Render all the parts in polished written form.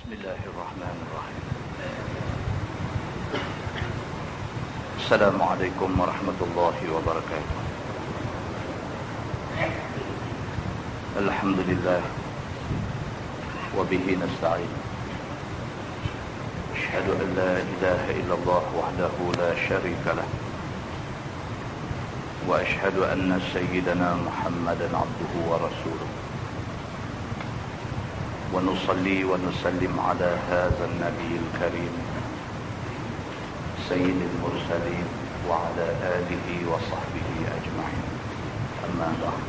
Bismillahirrahmanirrahim. Assalamualaikum warahmatullahi wabarakatuh. Alhamdulillah wa bihi nasta'in. Asyhadu an la ilaha illallah wahdahu la syarika lah. Wa asyhadu anna sayyidana Muhammadan abduhu wa rasuluh. ونصلي ونسلم على هذا النبي الكريم سيد المرسلين وعلى آله وصحبه أجمعين. أما بعد،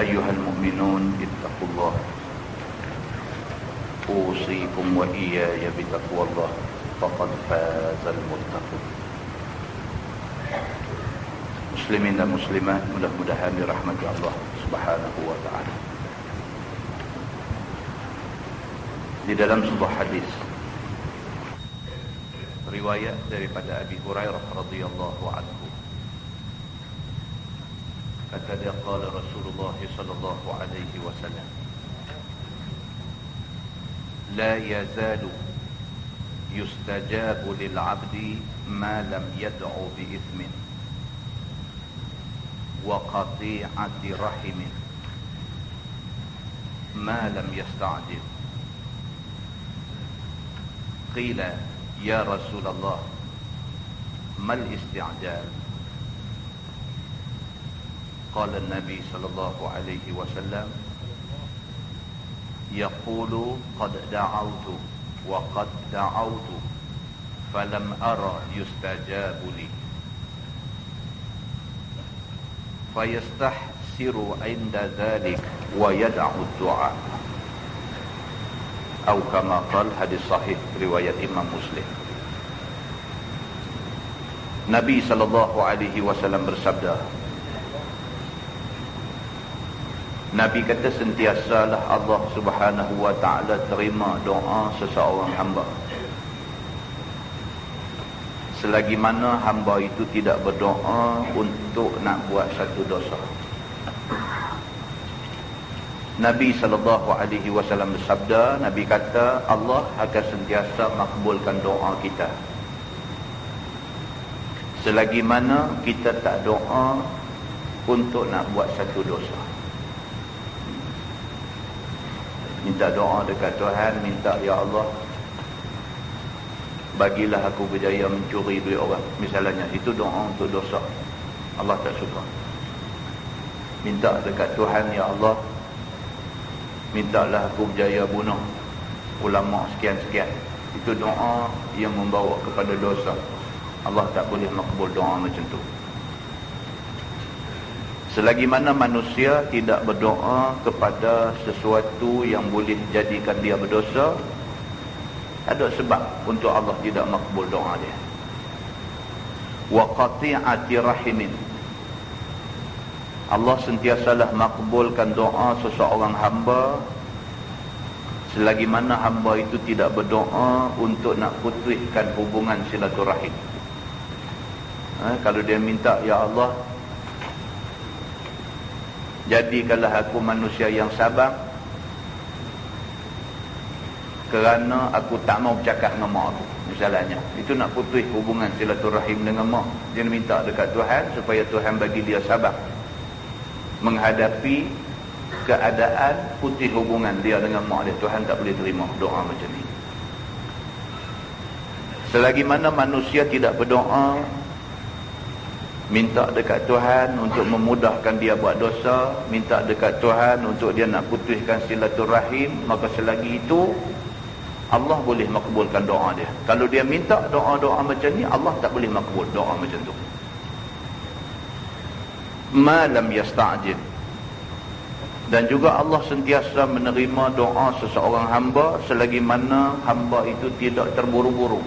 أيها المؤمنون اتقوا الله، أوصيكم وإياي بتقوى الله، فقد فاز المتقون. Muslimin dan muslimat, mudah-mudahan dirahmati Allah Subhanahu wa ta'ala. Di dalam sebuah hadis riwayat daripada Abi Hurairah radhiyallahu anhu, kata dia, qala Rasulullah sallallahu alaihi wasallam, la yazalu yustajabu lil 'abdi ma lam yad'u bi ithmin wa qati'ati rahimin ma lam yasta'jil. Qila ya Rasulullah mal isti'jal? Qala an-nabi sallallahu alaihi wasallam, yaqulu qad da'awtu wa qad da'awtu falam ara yustajabu li, fayastahsiru 'inda dhalik wa yad'u ad-du'a. Atau kama qala, hadis sahih riwayat Imam Muslim. Nabi sallallahu alaihi wasallam bersabda, Nabi kata, sentiasalah Allah Subhanahu wa ta'ala terima doa seseorang hamba selagi mana hamba itu tidak berdoa untuk nak buat satu dosa. Nabi SAW bersabda, Nabi kata, Allah akan sentiasa makbulkan doa kita selagi mana kita tak doa untuk nak buat satu dosa. Minta doa dekat Tuhan, minta, ya Allah, bagilah aku berjaya mencuri duit orang, misalnya. Itu doa untuk dosa, Allah tak suka. Minta dekat Tuhan, ya Allah, mintalah aku berjaya bunuh ulama sekian-sekian. Itu doa yang membawa kepada dosa. Allah tak boleh makbul doa macam tu. Selagi mana manusia tidak berdoa kepada sesuatu yang boleh jadikan dia berdosa, ada sebab untuk Allah tidak makbul doa dia. Wa qati'ati rahimin, Allah sentiasalah makbulkan doa seseorang hamba selagi mana hamba itu tidak berdoa untuk nak putuskan hubungan silaturahim. Kalau dia minta, ya Allah, jadikanlah aku manusia yang sabar kerana aku tak mau bercakap dengan mak aku, misalnya. Itu nak putus hubungan silaturahim dengan mak. Dia minta dekat Tuhan supaya Tuhan bagi dia sabar menghadapi keadaan putih hubungan dia dengan mak dia. Tuhan tak boleh terima doa macam ni. Selagi mana manusia tidak berdoa, minta dekat Tuhan untuk memudahkan dia buat dosa, minta dekat Tuhan untuk dia nak putuskan silaturahim, maka selagi itu Allah boleh makbulkan doa dia. Kalau dia minta doa-doa macam ni, Allah tak boleh makbul doa macam tu. Ma lam yasta'jil. Dan juga Allah sentiasa menerima doa seseorang hamba selagi mana hamba itu tidak terburu-buru.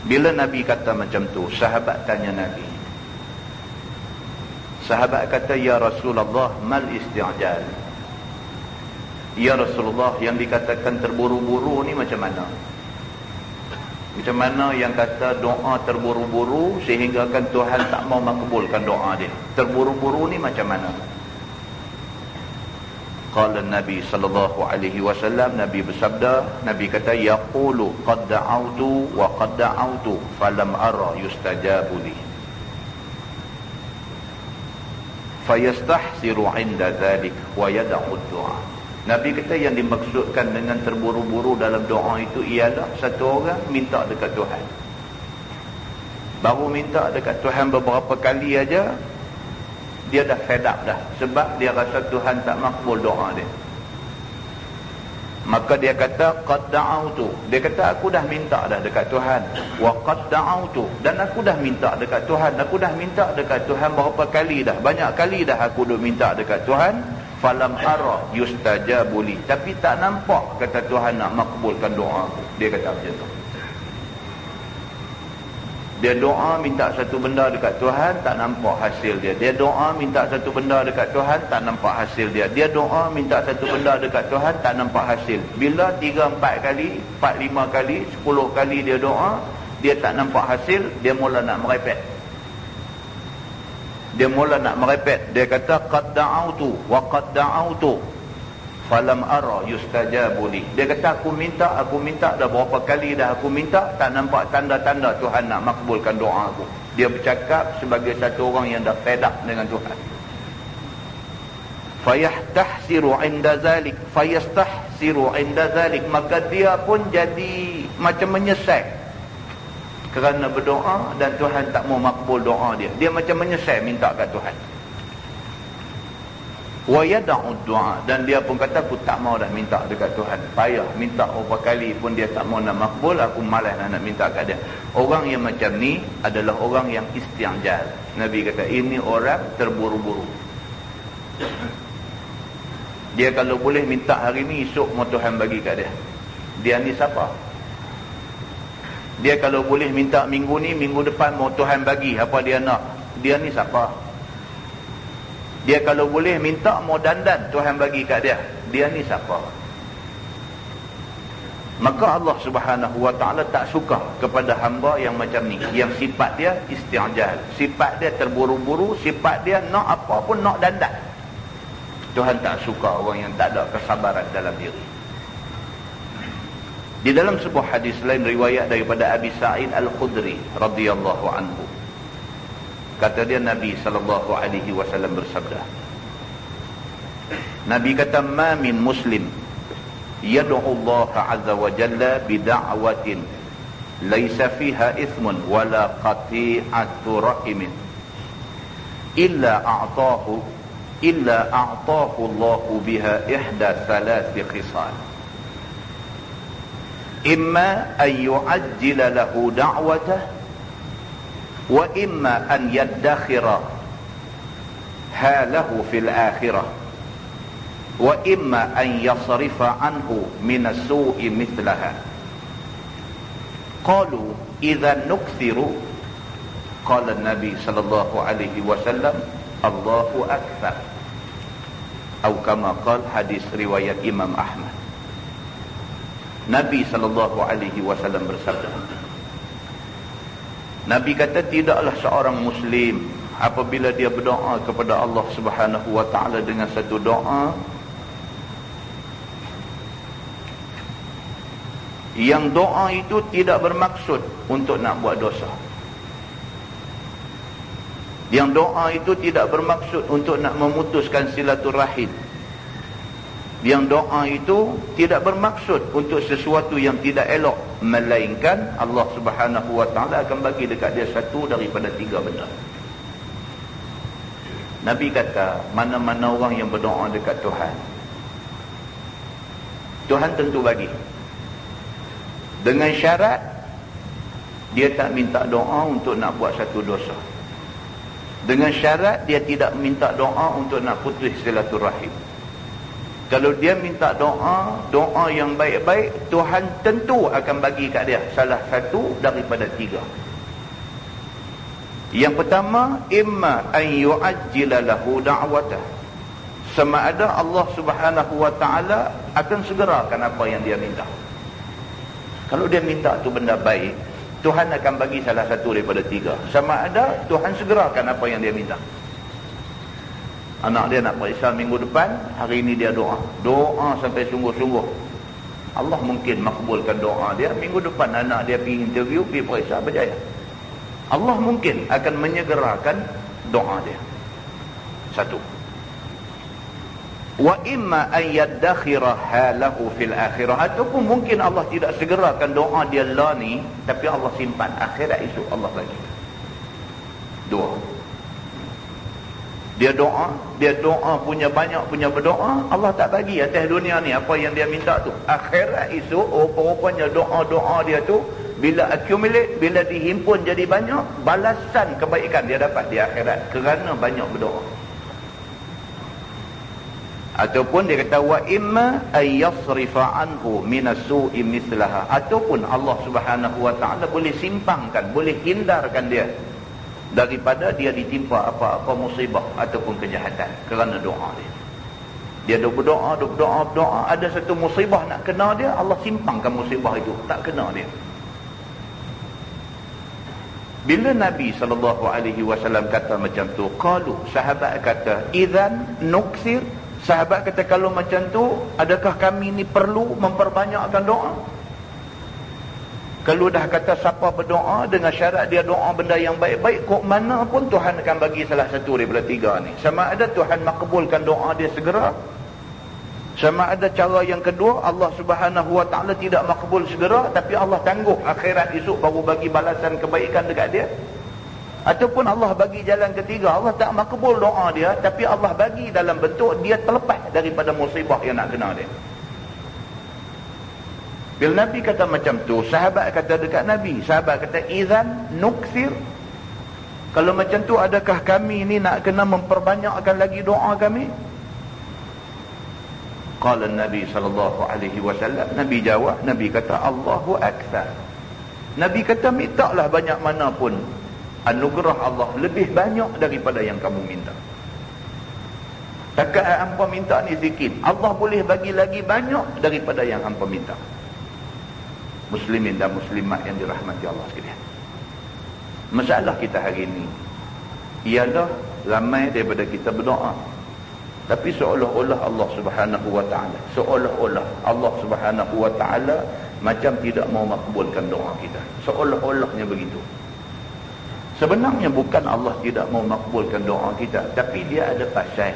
Bila Nabi kata macam tu, sahabat tanya Nabi. Sahabat kata, ya Rasulullah, mal isti'jal? Ya Rasulullah, yang dikatakan terburu-buru ni macam mana? Macam mana yang kata doa terburu-buru sehingga kan Tuhan tak mau makbulkan doa dia? Terburu-buru ni macam mana? Qala Nabi sallallahu alaihi wasallam, Nabi bersabda, Nabi kata, yaqulu qad da'autu wa qad da'autu falam ara yustajabu li. Fayastahsiru 'inda dhalik wa yad'u du'a. Nabi kata yang dimaksudkan dengan terburu-buru dalam doa itu ialah satu orang minta dekat Tuhan. Baru minta dekat Tuhan beberapa kali aja, dia dah fed up dah. Sebab dia rasa Tuhan tak makbul doa dia. Maka dia kata, qad da'autu. Dia kata, aku dah minta dah dekat Tuhan. Wa qad da'autu. Dan aku dah minta dekat Tuhan. Aku dah minta dekat Tuhan berapa kali dah. Banyak kali dah aku dah minta dekat Tuhan. Falam ara yustajabu li. Tapi tak nampak kata Tuhan nak makbulkan doa aku. Dia kata macam tu. Dia doa minta satu benda dekat Tuhan, tak nampak hasil dia. Dia doa minta satu benda dekat Tuhan, tak nampak hasil dia. Dia doa minta satu benda dekat Tuhan, tak nampak hasil. Bila 3-4 kali, 4-5 kali, 10 kali dia doa, dia tak nampak hasil, dia mula nak merepek. Dia mula nak merepek. Dia kata, qad da'autu wa qad da'autu falam ara yustajabu li. Dia kata, aku minta dah berapa kali dah aku minta, tak nampak tanda-tanda Tuhan nak makbulkan doa aku. Dia bercakap sebagai satu orang yang dah fed up dengan Tuhan. Fayastahsiru 'inda zalik, maka dia pun jadi macam menyesal kerana berdoa dan Tuhan tak mau makbul doa dia. Dia macam menyesal minta kat Tuhan. Wa yad'u du'a, dan dia pun kata, aku tak mau dah minta dekat Tuhan. Payah minta berapa kali pun dia tak mau nak makbul, aku malas nak minta kat dia. Orang yang macam ni adalah orang yang isti'jal. Nabi kata, ini orang terburu-buru. Dia kalau boleh minta hari ni, esok mau Tuhan bagi kat dia. Dia ni siapa? Dia kalau boleh minta minggu ni, minggu depan mau Tuhan bagi apa dia nak. Dia ni siapa? Dia kalau boleh minta mau dandan, Tuhan bagi kat dia. Dia ni siapa? Maka Allah Subhanahu wa ta'ala tak suka kepada hamba yang macam ni, yang sifat dia isti'jal, sifat dia terburu-buru, sifat dia nak apa pun nak dandan. Tuhan tak suka orang yang tak ada kesabaran dalam diri. Di dalam sebuah hadis lain riwayat daripada Abi Sa'id Al-Khudri radhiyallahu anhu, kata dia, Nabi sallallahu alaihi wasallam bersabda, Nabi kata, ma min muslim yad'u Allah azza wa jalla bi da'watin laysa fiha ithmun wala qati'atu rahimin illa a'tahu Allah biha ihda thalathi khisal. Imma an yu'ajjila lahu da'watahu wa imma an yaddakhira halahu fil akhirah wa imma an yasrifa anhu min as-su'i mithlaha. Qalu idza nukthiru, qala an-nabi sallallahu alaihi wasallam, Allahu akbar, atau kama qala, hadis riwayat Imam Ahmad. Nabi sallallahu alaihi wasallam bersabda, Nabi kata, tidaklah seorang Muslim apabila dia berdoa kepada Allah Subhanahu wa ta'ala dengan satu doa yang doa itu tidak bermaksud untuk nak buat dosa, yang doa itu tidak bermaksud untuk nak memutuskan silaturahim, yang doa itu tidak bermaksud untuk sesuatu yang tidak elok, melainkan Allah Subhanahu wa ta'ala akan bagi dekat dia satu daripada 3 benda. Nabi kata, mana-mana orang yang berdoa dekat Tuhan, Tuhan tentu bagi, dengan syarat dia tak minta doa untuk nak buat satu dosa, dengan syarat dia tidak minta doa untuk nak putus silaturahim. Kalau dia minta doa yang baik-baik, Tuhan tentu akan bagi kat dia salah satu daripada 3. Yang pertama, imma an yu'ajjila lahu da'watah, sama ada Allah Subhanahu wa ta'ala akan segerakan apa yang dia minta. Kalau dia minta tu benda baik, Tuhan akan bagi salah satu daripada 3. Sama ada Tuhan segerakan apa yang dia minta. Anak dia nak periksa minggu depan, hari ini dia doa sampai sungguh-sungguh. Allah mungkin makbulkan doa dia. Minggu depan anak dia pergi interview, pergi periksa, berjaya. Allah mungkin akan menyegerakan doa dia. Satu. Wa imma an yaddakhira halahu fil akhirah, ataupun mungkin Allah tidak segerakan doa dia lah ni, tapi Allah simpan akhirat esok Allah bagi. Dua. Dia doa punya banyak, punya berdoa, Allah tak bagi atas dunia ni apa yang dia minta tu. Akhirat esok rupa-rupanya doa-doa dia tu bila accumulate, bila dihimpun jadi banyak, balasan kebaikan dia dapat di akhirat kerana banyak berdoa. Ataupun dia kata wa imma ay yasrifa anhu minas su'i mislaha, ataupun Allah Subhanahu wa taala boleh simpangkan, boleh hindarkan dia daripada dia ditimpa apa-apa musibah ataupun kejahatan kerana doa dia. Dia berdoa, ada satu musibah nak kena dia, Allah simpangkan musibah itu, tak kena dia. Bila Nabi SAW kata macam tu, qalu, sahabat kata, idzan nuksir. Sahabat kata, kalau macam tu, adakah kami ni perlu memperbanyakkan doa? Kalau dah kata siapa berdoa dengan syarat dia doa benda yang baik-baik, kok mana pun Tuhan akan bagi salah satu daripada tiga ni. Sama ada Tuhan makbulkan doa dia segera, sama ada cara yang kedua, Allah Subhanahu wa taala tidak makbul segera, tapi Allah tangguh akhirat esok baru bagi balasan kebaikan dekat dia. Ataupun Allah bagi jalan ketiga, Allah tak makbul doa dia, tapi Allah bagi dalam bentuk dia terlepas daripada musibah yang nak kena dia. Bila Nabi kata macam tu, sahabat kata dekat Nabi, sahabat kata, idzan nuksir. Kalau macam tu, adakah kami ni nak kena memperbanyakkan lagi doa kami? Qala Nabi SAW, Nabi jawab, Nabi kata, Allahu akbar. Nabi kata, mintalah banyak mana pun, anugerah Allah lebih banyak daripada yang kamu minta. Takat hampa minta ni sikit, Allah boleh bagi lagi banyak daripada yang hampa minta. Muslimin dan muslimat yang dirahmati Allah sekalian, masalah kita hari ini ialah ramai daripada kita berdoa, tapi seolah-olah Allah Subhanahu wa taala, seolah-olah Allah Subhanahu wa taala macam tidak mau makbulkan doa kita. Seolah-olahnya begitu. Sebenarnya bukan Allah tidak mau makbulkan doa kita, tapi dia ada pasal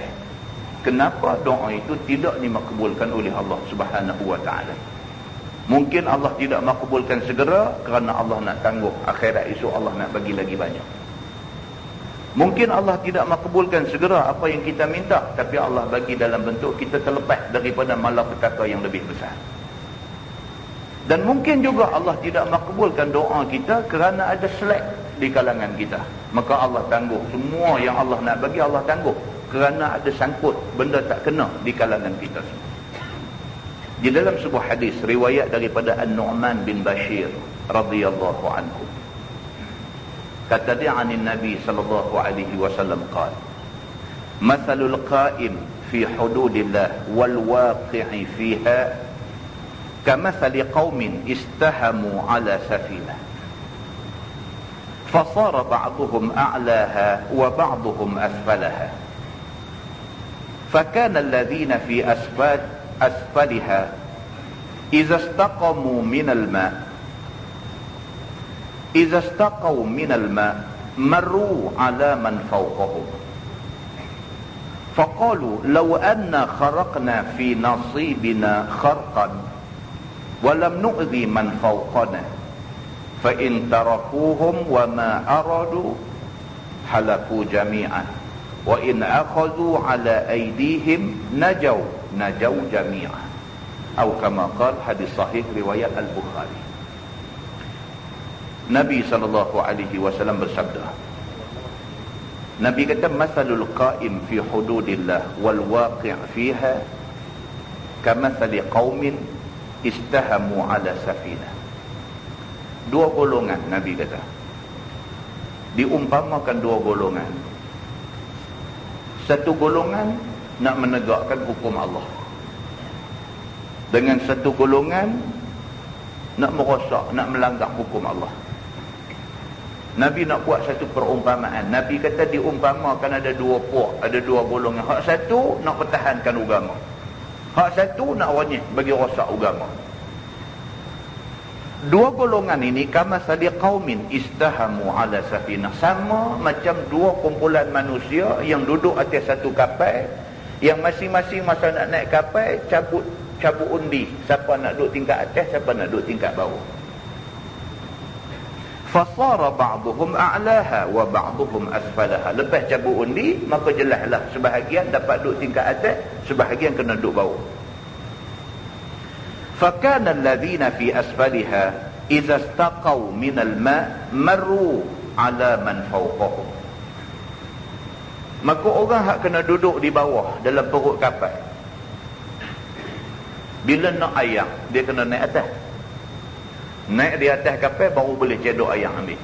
kenapa doa itu tidak dimakbulkan oleh Allah Subhanahu wa taala. Mungkin Allah tidak makbulkan segera kerana Allah nak tangguh akhirat esok Allah nak bagi lagi banyak. Mungkin Allah tidak makbulkan segera apa yang kita minta, tapi Allah bagi dalam bentuk kita terlepas daripada malapetaka yang lebih besar. Dan mungkin juga Allah tidak makbulkan doa kita kerana ada slack di kalangan kita. Maka Allah tangguh semua yang Allah nak bagi, Allah tangguh kerana ada sangkut benda tak kena di kalangan kita semua. Di dalam sebuah hadis riwayat daripada An-Nu'man bin Bashir radhiyallahu anhu, kata dia anin Nabi sallallahu alaihi wasallam qala, mathalul qa'im fi hududillah wal waqi'i fiha kamathali qaumin istahamu ala safinah fasara ba'dhum a'laha wa ba'dhum asfalaha fakana alladhina fi asfaliha idza istaqamu minal ma' إذا استقوا من الماء مروا على من فوقهم فقالوا لو أن خرقنا في نصيبنا خرقا ولم نؤذي من فوقنا فإن تركوهم وما أرادوا حلفوا جميعا وإن أخذوا على أيديهم نجوا جميعا أو كما قال حديث صحيح رواية البخاري. Nabi SAW bersabda, Nabi kata, masalul qa'im fi hududillah wal waqi' fiha kamathali qaumin istahamu ala safinah. Dua golongan, Nabi kata, diumpamakan dua golongan. Satu golongan nak menegakkan hukum Allah, dengan satu golongan nak merosak, nak melanggar hukum Allah. Nabi nak buat satu perumpamaan. Nabi kata diumpamakan ada dua puak, ada dua golongan. Hak satu nak pertahankan agama, hak satu nak wanyih bagi rosak agama. Dua golongan ini kama sali qaumin istahamu ala safinah, sama macam dua kumpulan manusia yang duduk atas satu kapal, yang masing-masing masa nak naik kapal cabut undi, siapa nak duduk tingkat atas, siapa nak duduk tingkat bawah. Fasara ba'duhum a'laha wa ba'duhum asfalaha. Lepas cabut undi, maka jelaslah sebahagian dapat duduk tingkat atas, sebahagian kena duduk bawah. Fakana alladhina fi asfaliha idza istaqaw min al-ma' marru ala man fawqahum. Maka orang hak kena duduk di bawah dalam perut kapal, bila nak ayam, dia kena naik atas. Naik di atas kapal baru boleh cedok ayam ambil.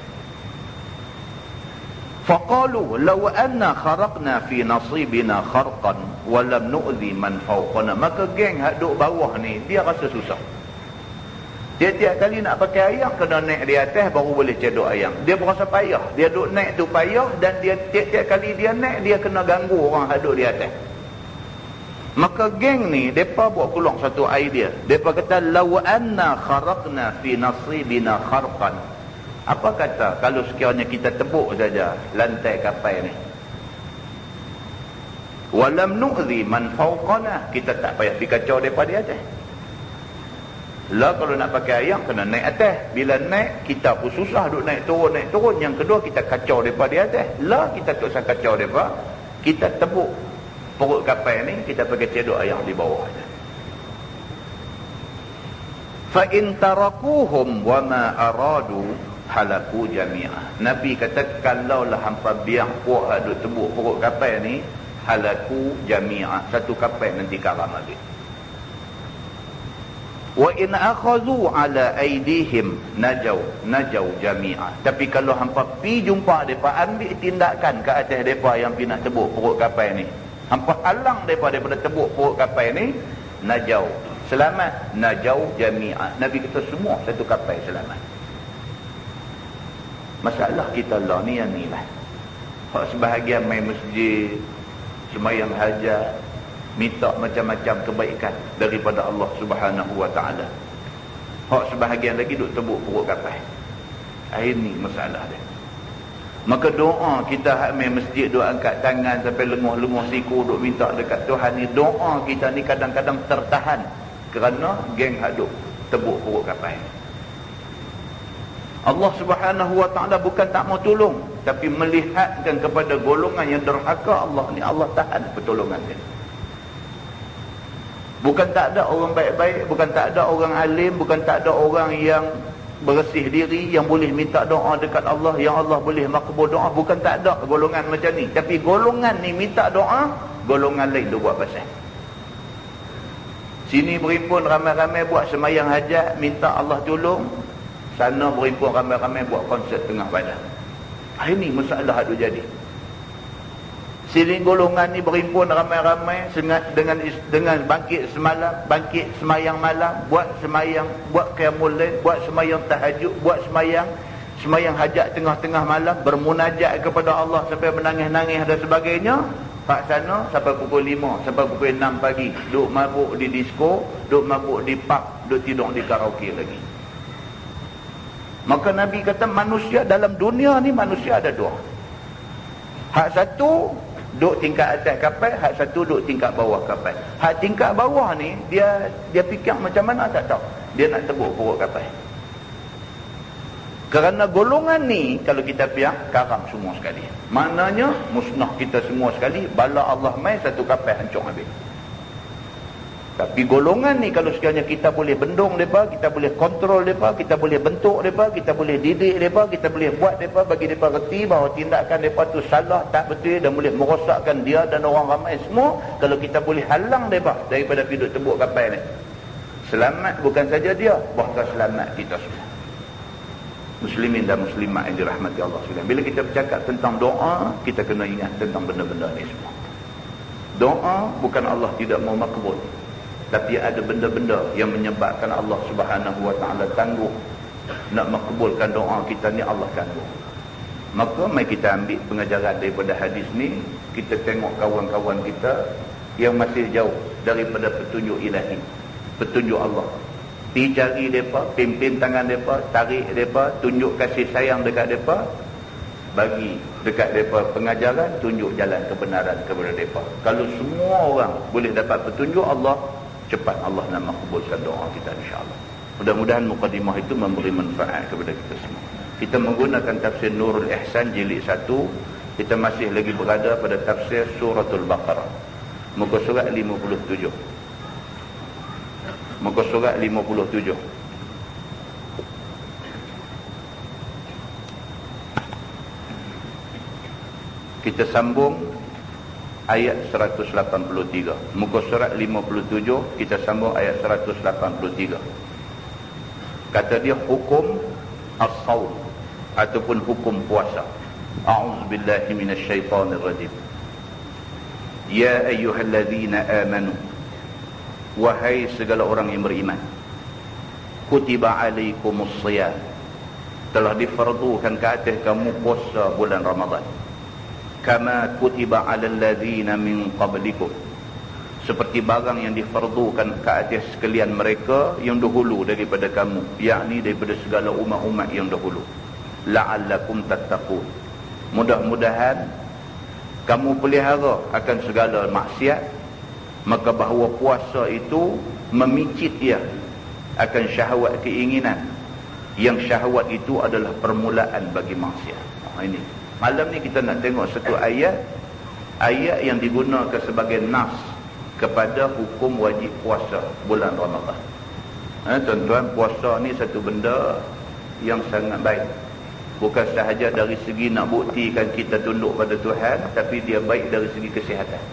Faqalu law anna kharaqna fi nasibina kharqan wa lam nu'zi man fawqana. Maka geng hak duduk bawah ni dia rasa susah. Tiap-tiap kali nak pakai ayam kena naik di atas baru boleh cedok ayam. Dia berasa payah. Dia duduk naik tu payah, dan dia tiap-tiap kali dia naik dia kena ganggu orang hak duduk di atas. Maka geng ni depa buat keluar satu idea. Depa kata law anna kharaqna fi nasibina kharqan. Apa kata kalau sekiranya kita tebuk saja lantai kapal ni, walam nu'zi man fawqana, kita tak payah dikacau depa di atas. Lah kalau nak pakai ayam kena naik atas. Bila naik kita pun susah duk naik turun. Yang kedua kita kacau depa di atas. Lah kita tak usah kacau depa, kita tebuk perut kapal ni, kita pakai cedok ayam di bawah aja. Fa in tarakuhum wa ma aradu halaku jami'ah. Nabi kata kalaulah hampa biar puak duk tebuk perut kapal ni, halaku jami'ah, satu kapal nanti karam habis. Wa in akhadhu ala aidihim najau jami'ah. Tapi kalau hampa pi jumpa depa, ambil tindakan ke atas depa yang pi nak tebuk perut kapal ni, hampa halang daripada tebuk perut kapal ni, najau, selamat, najau jami'ah. Nabi kata semua satu kapal selamat. Masalah kita lah ni yang ni lah. Hak sebahagian main masjid, sembahyang hajat, minta macam-macam kebaikan daripada Allah Subhanahu wa ta'ala. Hak sebahagian lagi duk tebuk perut kapal. Ini masalah dia. Maka doa kita hak main masjid, doa angkat tangan sampai lenguh-lenguh siku duk minta dekat Tuhan ni, doa kita ni kadang-kadang tertahan kerana geng hak duk tebuk perut kapal. Allah Subhanahu wa ta'ala bukan tak mau tolong, tapi melihatkan kepada golongan yang derhaka Allah ni, Allah tahan pertolongan dia. Bukan tak ada orang baik-baik, bukan tak ada orang alim, bukan tak ada orang yang bersih diri yang boleh minta doa dekat Allah, yang Allah boleh makbul doa. Bukan tak ada golongan macam ni, tapi golongan ni minta doa, golongan lain tu buat pasal. Sini berimpun ramai-ramai buat semayang hajat minta Allah tolong, sana berimpun ramai-ramai buat konsert tengah padang. Ini masalah tu jadi. Sini golongan ni berimpun ramai-ramai dengan bangkit semalam, bangkit semayang malam, buat semayang, buat qiyamul lail, buat semayang tahajud, buat semayang hajat tengah-tengah malam, bermunajat kepada Allah sampai menangis-nangis dan sebagainya. Pak sana sampai pukul 5, sampai pukul 6 pagi duk mabuk di disko, duk mabuk di pub, duk tidur di karaoke lagi. Maka Nabi kata manusia dalam dunia ni, manusia ada dua. Hak satu duduk tingkat atas kapal, hak satu duduk tingkat bawah kapal. Hak tingkat bawah ni dia fikir macam mana tak tahu. Dia nak tebuk perut kapal. Kerana golongan ni kalau kita biar karam semua sekali. Maknanya musnah kita semua sekali. Bala Allah mai satu kapal hancur habis. Tapi golongan ni kalau sekiranya kita boleh bendung mereka, kita boleh kontrol mereka, kita boleh bentuk mereka, kita boleh didik mereka, kita boleh buat mereka, bagi mereka reti bahawa tindakan mereka tu salah, tak betul dan boleh merosakkan dia dan orang ramai semua. Kalau kita boleh halang mereka daripada hidup tebuk kapal ni, selamat bukan saja dia, bahkan selamat kita semua. Muslimin dan muslimat yang dirahmati Allah sekalian. Bila kita bercakap tentang doa, kita kena ingat tentang benda-benda ni semua. Doa bukan Allah tidak mau makbul, tapi ada benda-benda yang menyebabkan Allah Subhanahu wa ta'ala tangguh nak makbulkan doa kita ni. Allah tangguh. Maka mari kita ambil pengajaran daripada hadis ni. Kita tengok kawan-kawan kita yang masih jauh daripada petunjuk ilahi, petunjuk Allah. Pergi cari mereka, pimpin tangan mereka, tarik mereka, tunjuk kasih sayang dekat mereka, bagi dekat mereka pengajaran, tunjuk jalan kebenaran kepada mereka. Kalau semua orang boleh dapat petunjuk Allah, cepat Allah nak makbulkan doa kita, insyaAllah. Mudah-mudahan mukadimah itu memberi manfaat kepada kita semua. Kita menggunakan tafsir Nurul Ihsan jilid 1. Kita masih lagi berada pada tafsir Suratul Baqarah, muka surat 57. Muka surat 57. Kita sambung ayat 183. Muka surat 57, kita sambung ayat 183. Kata dia hukum as-saum ataupun hukum puasa. A'udzubillahi minasyaitonir rajim. Ya ayyuhalladzina amanu, wahai segala orang yang beriman, kutiba alaikumus shiyam, telah difardukan ke atas kamu puasa bulan Ramadan, kama kutiba alal ladzina min qablikum, seperti barang yang difardukan ke atas sekalian mereka yang dahulu daripada kamu, yakni daripada segala umat-umat yang dahulu, la'allakum tattaqun, mudah-mudahan kamu pelihara akan segala maksiat. Maka bahawa puasa itu memicit ia akan syahwat keinginan, yang syahwat itu adalah permulaan bagi maksiat. Ini malam ni kita nak tengok satu ayat yang digunakan sebagai nas kepada hukum wajib puasa bulan Ramadan. Tuan-tuan, puasa ni satu benda yang sangat baik. Bukan sahaja dari segi nak buktikan kita tunduk pada Tuhan, tapi dia baik dari segi kesihatan.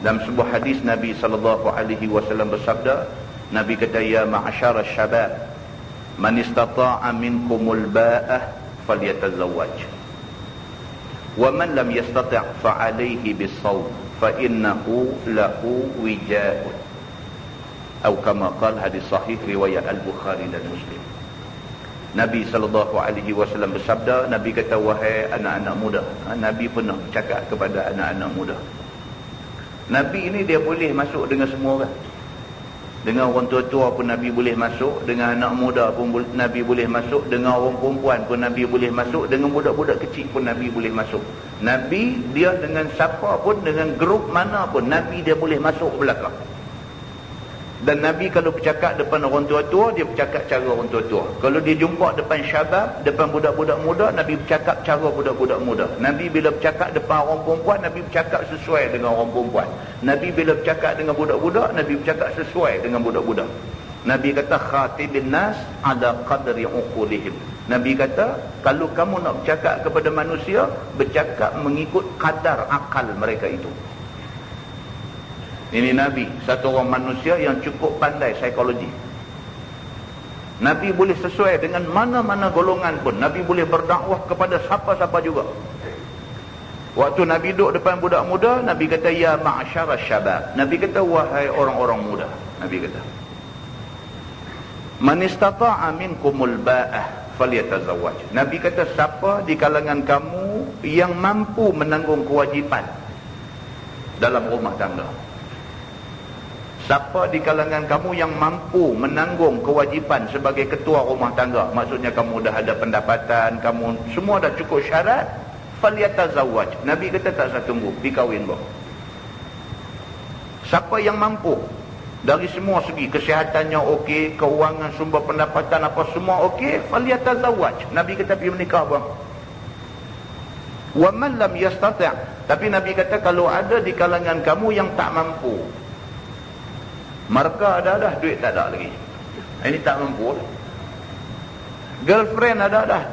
Dalam sebuah hadis Nabi SAW bersabda, Nabi kata, ya ma'asyara syabab, man istata'a minkumul ba'ah falyatazawwaj, wa man lam yastati' fa'alayhi bis-sawm fa innahu lahu wija'un, atau kama qala, hadis sahih riwayat Al-Bukhari dan Muslim. Nabi SAW bersabda, Nabi kata, wahai anak-anak muda. Nabi pernah cakap kepada anak-anak muda. Nabi ini dia boleh masuk dengan semua orang. Dengan orang tua-tua pun Nabi boleh masuk, dengan anak muda pun Nabi boleh masuk, dengan orang perempuan pun Nabi boleh masuk, dengan budak-budak kecil pun Nabi boleh masuk. Nabi dia dengan siapa pun, dengan grup mana pun, Nabi dia boleh masuk belakang. Dan Nabi kalau bercakap depan orang tua-tua, dia bercakap cara orang tua-tua. Kalau dia jumpa depan syabab, depan budak-budak muda, Nabi bercakap cara budak-budak muda. Nabi bila bercakap depan orang perempuan, Nabi bercakap sesuai dengan orang perempuan. Nabi bila bercakap dengan budak-budak, Nabi bercakap sesuai dengan budak-budak. Nabi kata, khatibin nas ala qadri uqulihim. Nabi kata, kalau kamu nak bercakap kepada manusia, bercakap mengikut kadar akal mereka itu. Ini Nabi, satu orang manusia yang cukup pandai psikologi. Nabi boleh sesuai dengan mana-mana golongan pun. Nabi boleh berdakwah kepada siapa-siapa juga. Waktu Nabi duduk depan budak muda, Nabi kata, ya ma'asyara syabab. Nabi kata, wahai orang-orang muda. Nabi kata, man istata'a minkumul ba'ah falyatazawwaj. Nabi kata, siapa di kalangan kamu yang mampu menanggung kewajipan dalam rumah tangga. Siapa di kalangan kamu yang mampu menanggung kewajipan sebagai ketua rumah tangga, maksudnya kamu dah ada pendapatan, kamu semua dah cukup syarat, falyatazawwaj. Nabi kata, tak usah tunggu, pergi kahwin bah. Siapa yang mampu dari semua segi, kesihatannya okey, keuangan, sumber pendapatan apa semua okey, falyatazawwaj. Nabi kata, pergi menikah bang. Wa man lam yastati'. Tapi Nabi kata, kalau ada di kalangan kamu yang tak mampu, markah ada dah, duit tak ada lagi, ini tak mampu. Girlfriend ada dah,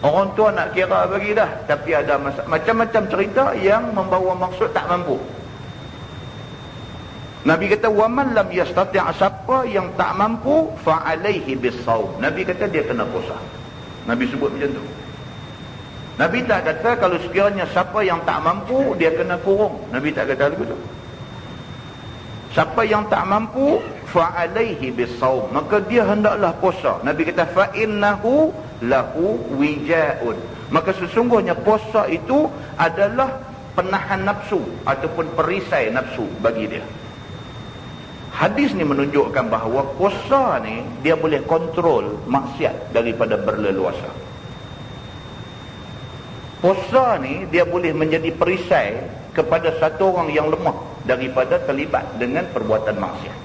orang tua nak kira bagi dah, tapi ada macam-macam cerita yang membawa maksud tak mampu. Nabi kata, waman lam yastati', siapa yang tak mampu, fa'alaihi bis-saum. Nabi kata, dia kena puasa. Nabi sebut macam tu. Nabi tak kata kalau sekiranya siapa yang tak mampu, dia kena kurung. Nabi tak kata begitu. Siapa yang tak mampu, fa'alaihi bis-saum, maka dia hendaklah puasa. Nabi kata, fa'innahu lahu wija'un. Maka sesungguhnya puasa itu adalah penahan nafsu ataupun perisai nafsu bagi dia. Hadis ni menunjukkan bahawa puasa ni dia boleh kontrol maksiat daripada berleluasa. Puasa ni dia boleh menjadi perisai kepada satu orang yang lemah daripada terlibat dengan perbuatan maksiat.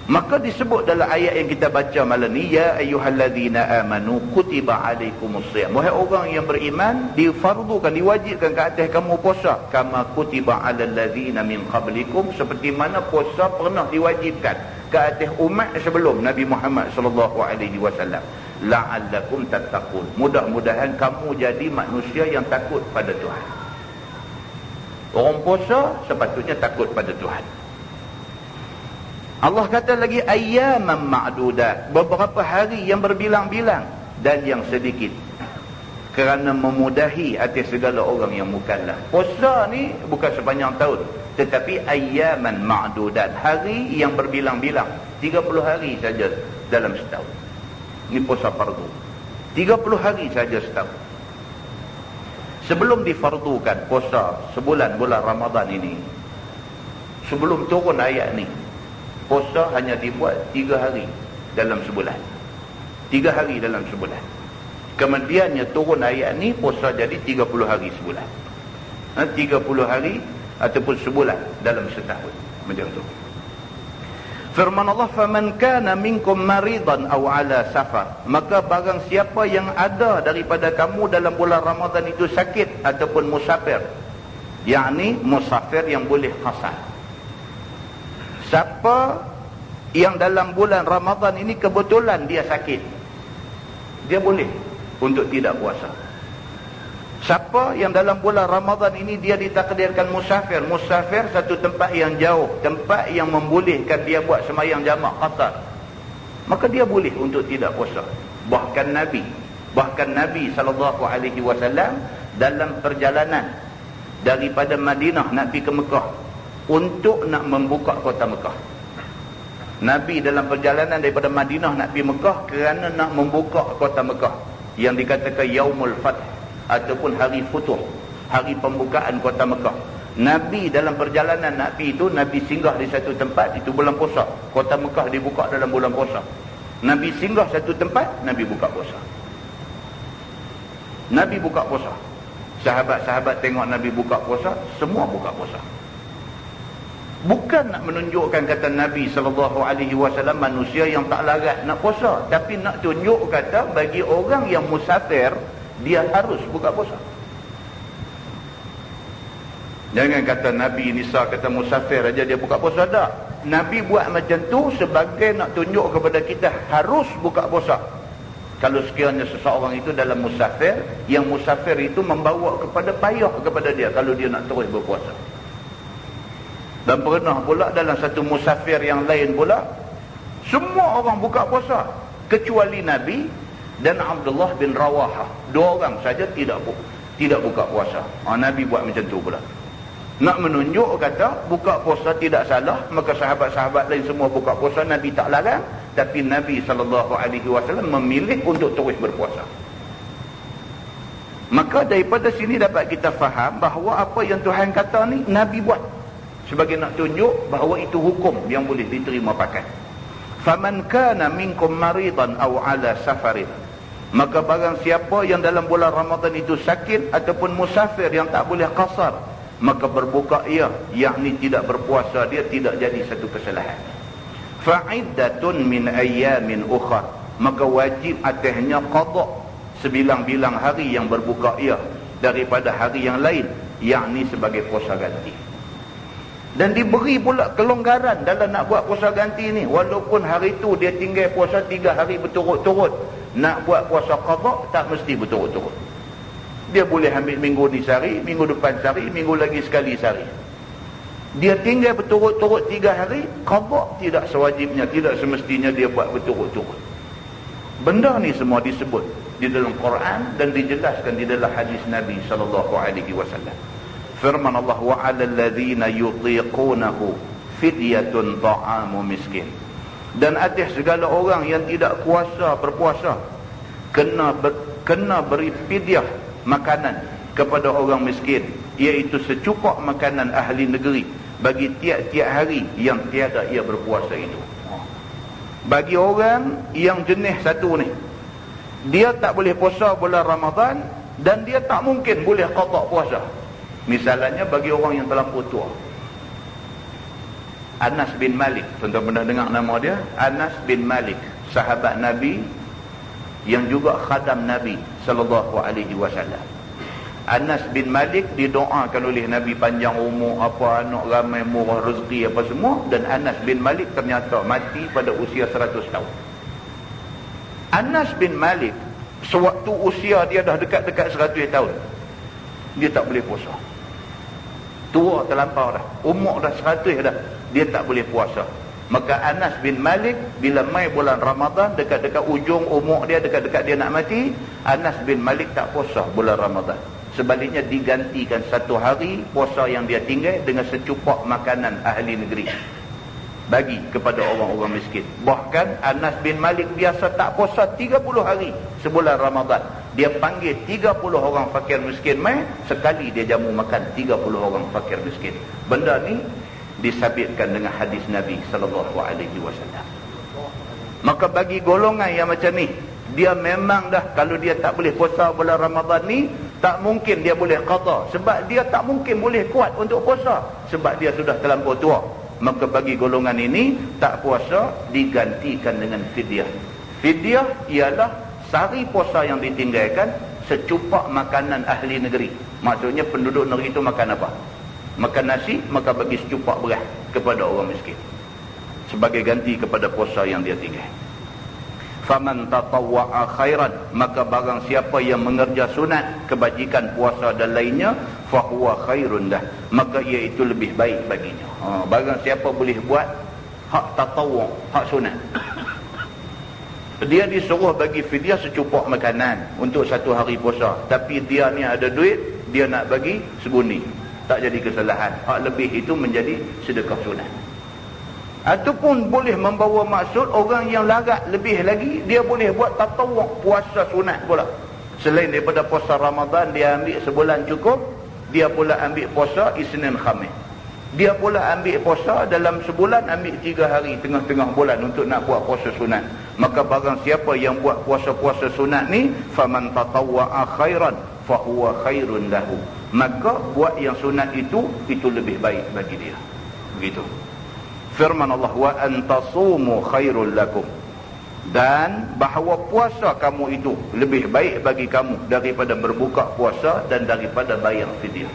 Maka disebut dalam ayat yang kita baca malam ni, ya ayyuhallazina amanu kutiba alaikumusiyam. Wahai orang yang beriman, difardukan, diwajibkan ke atas kamu puasa, kama kutiba alal ladzina min qablikum, seperti mana puasa pernah diwajibkan ke atas umat sebelum Nabi Muhammad sallallahu alaihi wasallam, la'allakum tattaqun. Mudah-mudahan kamu jadi manusia yang takut pada Tuhan. Orang puasa sepatutnya takut pada Tuhan. Allah kata lagi ayyaman ma'dudat, beberapa hari yang berbilang-bilang dan yang sedikit, kerana memudahi atas segala orang yang mukallaf. Puasa ni bukan sepanjang tahun, tetapi ayyaman ma'dudat, hari yang berbilang-bilang, 30 hari saja dalam setahun. Ini puasa fardu, 30 hari saja setahun. Sebelum difardukan puasa sebulan, bulan Ramadan ini, sebelum turun ayat ni, puasa hanya dibuat 3 hari dalam sebulan. 3 hari dalam sebulan. Kemudiannya turun ayat ni, puasa jadi 30 hari sebulan. 30 hari ataupun sebulan dalam setahun. Macam tu. Firman Allah, faman kana minkum maridan aw ala safar, maka barang siapa yang ada daripada kamu dalam bulan Ramadan itu sakit ataupun musafir, yakni musafir yang boleh qasar. Siapa yang dalam bulan Ramadan ini kebetulan dia sakit, dia boleh untuk tidak puasa. Siapa yang dalam bulan Ramadan ini dia ditakdirkan musafir, musafir satu tempat yang jauh, tempat yang membolehkan dia buat sembahyang jamak qasar, maka dia boleh untuk tidak puasa. Bahkan Nabi sallallahu alaihi wasallam dalam perjalanan daripada Madinah nak pergi ke Mekah untuk nak membuka kota Mekah. Nabi dalam perjalanan daripada Madinah nak pergi Mekah kerana nak membuka kota Mekah, yang dikatakan Yaumul Fath ataupun hari Futuh, hari pembukaan kota Mekah. Nabi dalam perjalanan nak pergi itu, Nabi singgah di satu tempat, itu bulan puasa. Kota Mekah dibuka dalam bulan puasa. Nabi singgah satu tempat, Nabi buka puasa. Nabi buka puasa. Sahabat-sahabat tengok Nabi buka puasa, semua buka puasa. Bukan nak menunjukkan kata Nabi SAW manusia yang tak larat nak puasa, tapi nak tunjuk kata bagi orang yang musafir, dia harus buka puasa. Jangan kata Nabi Nisa kata musafir aja dia buka puasa. Tak. Nabi buat macam tu sebagai nak tunjuk kepada kita harus buka puasa. Kalau sekiranya seseorang itu dalam musafir, yang musafir itu membawa kepada payah kepada dia kalau dia nak terus berpuasa. Dan pernah pula dalam satu musafir yang lain pula, semua orang buka puasa kecuali Nabi dan Abdullah bin Rawahah. 2 orang saja tidak buka puasa. Nabi buat macam tu pula. Nak menunjuk kata buka puasa tidak salah, maka sahabat-sahabat lain semua buka puasa, Nabi tak larang, tapi Nabi SAW memilih untuk terus berpuasa. Maka daripada sini dapat kita faham bahawa apa yang Tuhan kata ni Nabi buat sebagai nak tunjuk bahawa itu hukum yang boleh diterima pakai. Faman kana minkum maridan aw ala safarin, maka barang siapa yang dalam bulan Ramadan itu sakit ataupun musafir yang tak boleh qasar, maka berbuka ia, yakni tidak berpuasa dia, tidak jadi satu kesalahan. Fa'iddatun min ayyamin ukhar, maka wajib atasnya qada sebilang-bilang hari yang berbuka ia daripada hari yang lain, yakni sebagai puasa ganti. Dan diberi pula kelonggaran dalam nak buat puasa ganti ni. Walaupun hari tu dia tinggal puasa 3 hari berturut-turut, nak buat puasa qada tak mesti berturut-turut. Dia boleh ambil minggu ni sehari, minggu depan sehari, minggu lagi sekali sehari. Dia tinggal berturut-turut 3 hari, qada tidak sewajibnya, tidak semestinya dia buat berturut-turut. Benda ni semua disebut di dalam Quran dan dijelaskan di dalam hadis Nabi SAW. Firman Allah, wa 'alal ladzina yutiqunahu fidyatun ta'amu miskin. Dan atas segala orang yang tidak kuasa berpuasa, kena beri fidyah makanan kepada orang miskin, iaitu secupak makanan ahli negeri bagi tiap-tiap hari yang tiada ia berpuasa itu. Bagi orang yang jenis satu ni, dia tak boleh puasa bulan Ramadan dan dia tak mungkin boleh qada puasa. Misalnya bagi orang yang terlampau tua. Anas bin Malik, tuan-tuan pernah dengar nama dia? Anas bin Malik, sahabat Nabi yang juga khadam Nabi sallallahu alaihi wasallam. Anas bin Malik didoakan oleh Nabi panjang umur, apa anak ramai, murah rezeki apa semua, dan Anas bin Malik ternyata mati pada usia 100 tahun. Anas bin Malik sewaktu usia dia dah dekat-dekat 100 tahun, dia tak boleh puasa. Tua terlampau dah, umur dah 100 dah, dia tak boleh puasa. Maka Anas bin Malik bila mai bulan Ramadan, dekat-dekat ujung umur dia, dekat-dekat dia nak mati, Anas bin Malik tak puasa bulan Ramadan. Sebaliknya digantikan satu hari puasa yang dia tinggal dengan secupak makanan ahli negeri bagi kepada orang-orang miskin. Bahkan Anas bin Malik biasa tak puasa 30 hari sebulan Ramadan. Dia panggil 30 orang fakir miskin mai, sekali dia jamu makan 30 orang fakir miskin. Benda ni disabitkan dengan hadis Nabi sallallahu alaihi wasallam. Maka bagi golongan yang macam ni, dia memang dah, kalau dia tak boleh puasa bulan Ramadan ni, tak mungkin dia boleh qada, sebab dia tak mungkin boleh kuat untuk puasa sebab dia sudah terlampau tua. Maka bagi golongan ini, tak puasa digantikan dengan fidyah. Fidyah ialah sehari puasa yang ditinggalkan, secupak makanan ahli negeri. Maksudnya penduduk negeri itu makan apa? Makan nasi, maka bagi secupak beras kepada orang miskin sebagai ganti kepada puasa yang dia tinggal. Faman tatawwa'a khairan, maka barang siapa yang mengerja sunat, kebajikan puasa dan lainnya, fahuwa khairun dah, maka ia itu lebih baik baginya. Barang siapa boleh buat hak tatawwu', hak sunat, dia disuruh bagi fidyah secupak makanan untuk satu hari puasa, tapi dia ni ada duit, dia nak bagi segundi, tak jadi kesalahan. Hak lebih itu menjadi sedekah sunat. Ataupun boleh membawa maksud orang yang larat lebih lagi, dia boleh buat tatawwu', puasa sunat pula. Selain daripada puasa Ramadan dia ambil sebulan cukup, dia pula ambil puasa Isnin Khamis. Dia pula ambil puasa dalam sebulan, ambil 3 hari tengah-tengah bulan untuk nak buat puasa sunat. Maka barang siapa yang buat puasa-puasa sunat ni, faman tatawwa'a khairan fahuwa khairun lahu, maka buat yang sunat itu lebih baik bagi dia. Begitu firman Allah, wa antasumu khairul lakum, dan bahawa puasa kamu itu lebih baik bagi kamu daripada berbuka puasa dan daripada bayar fidyah.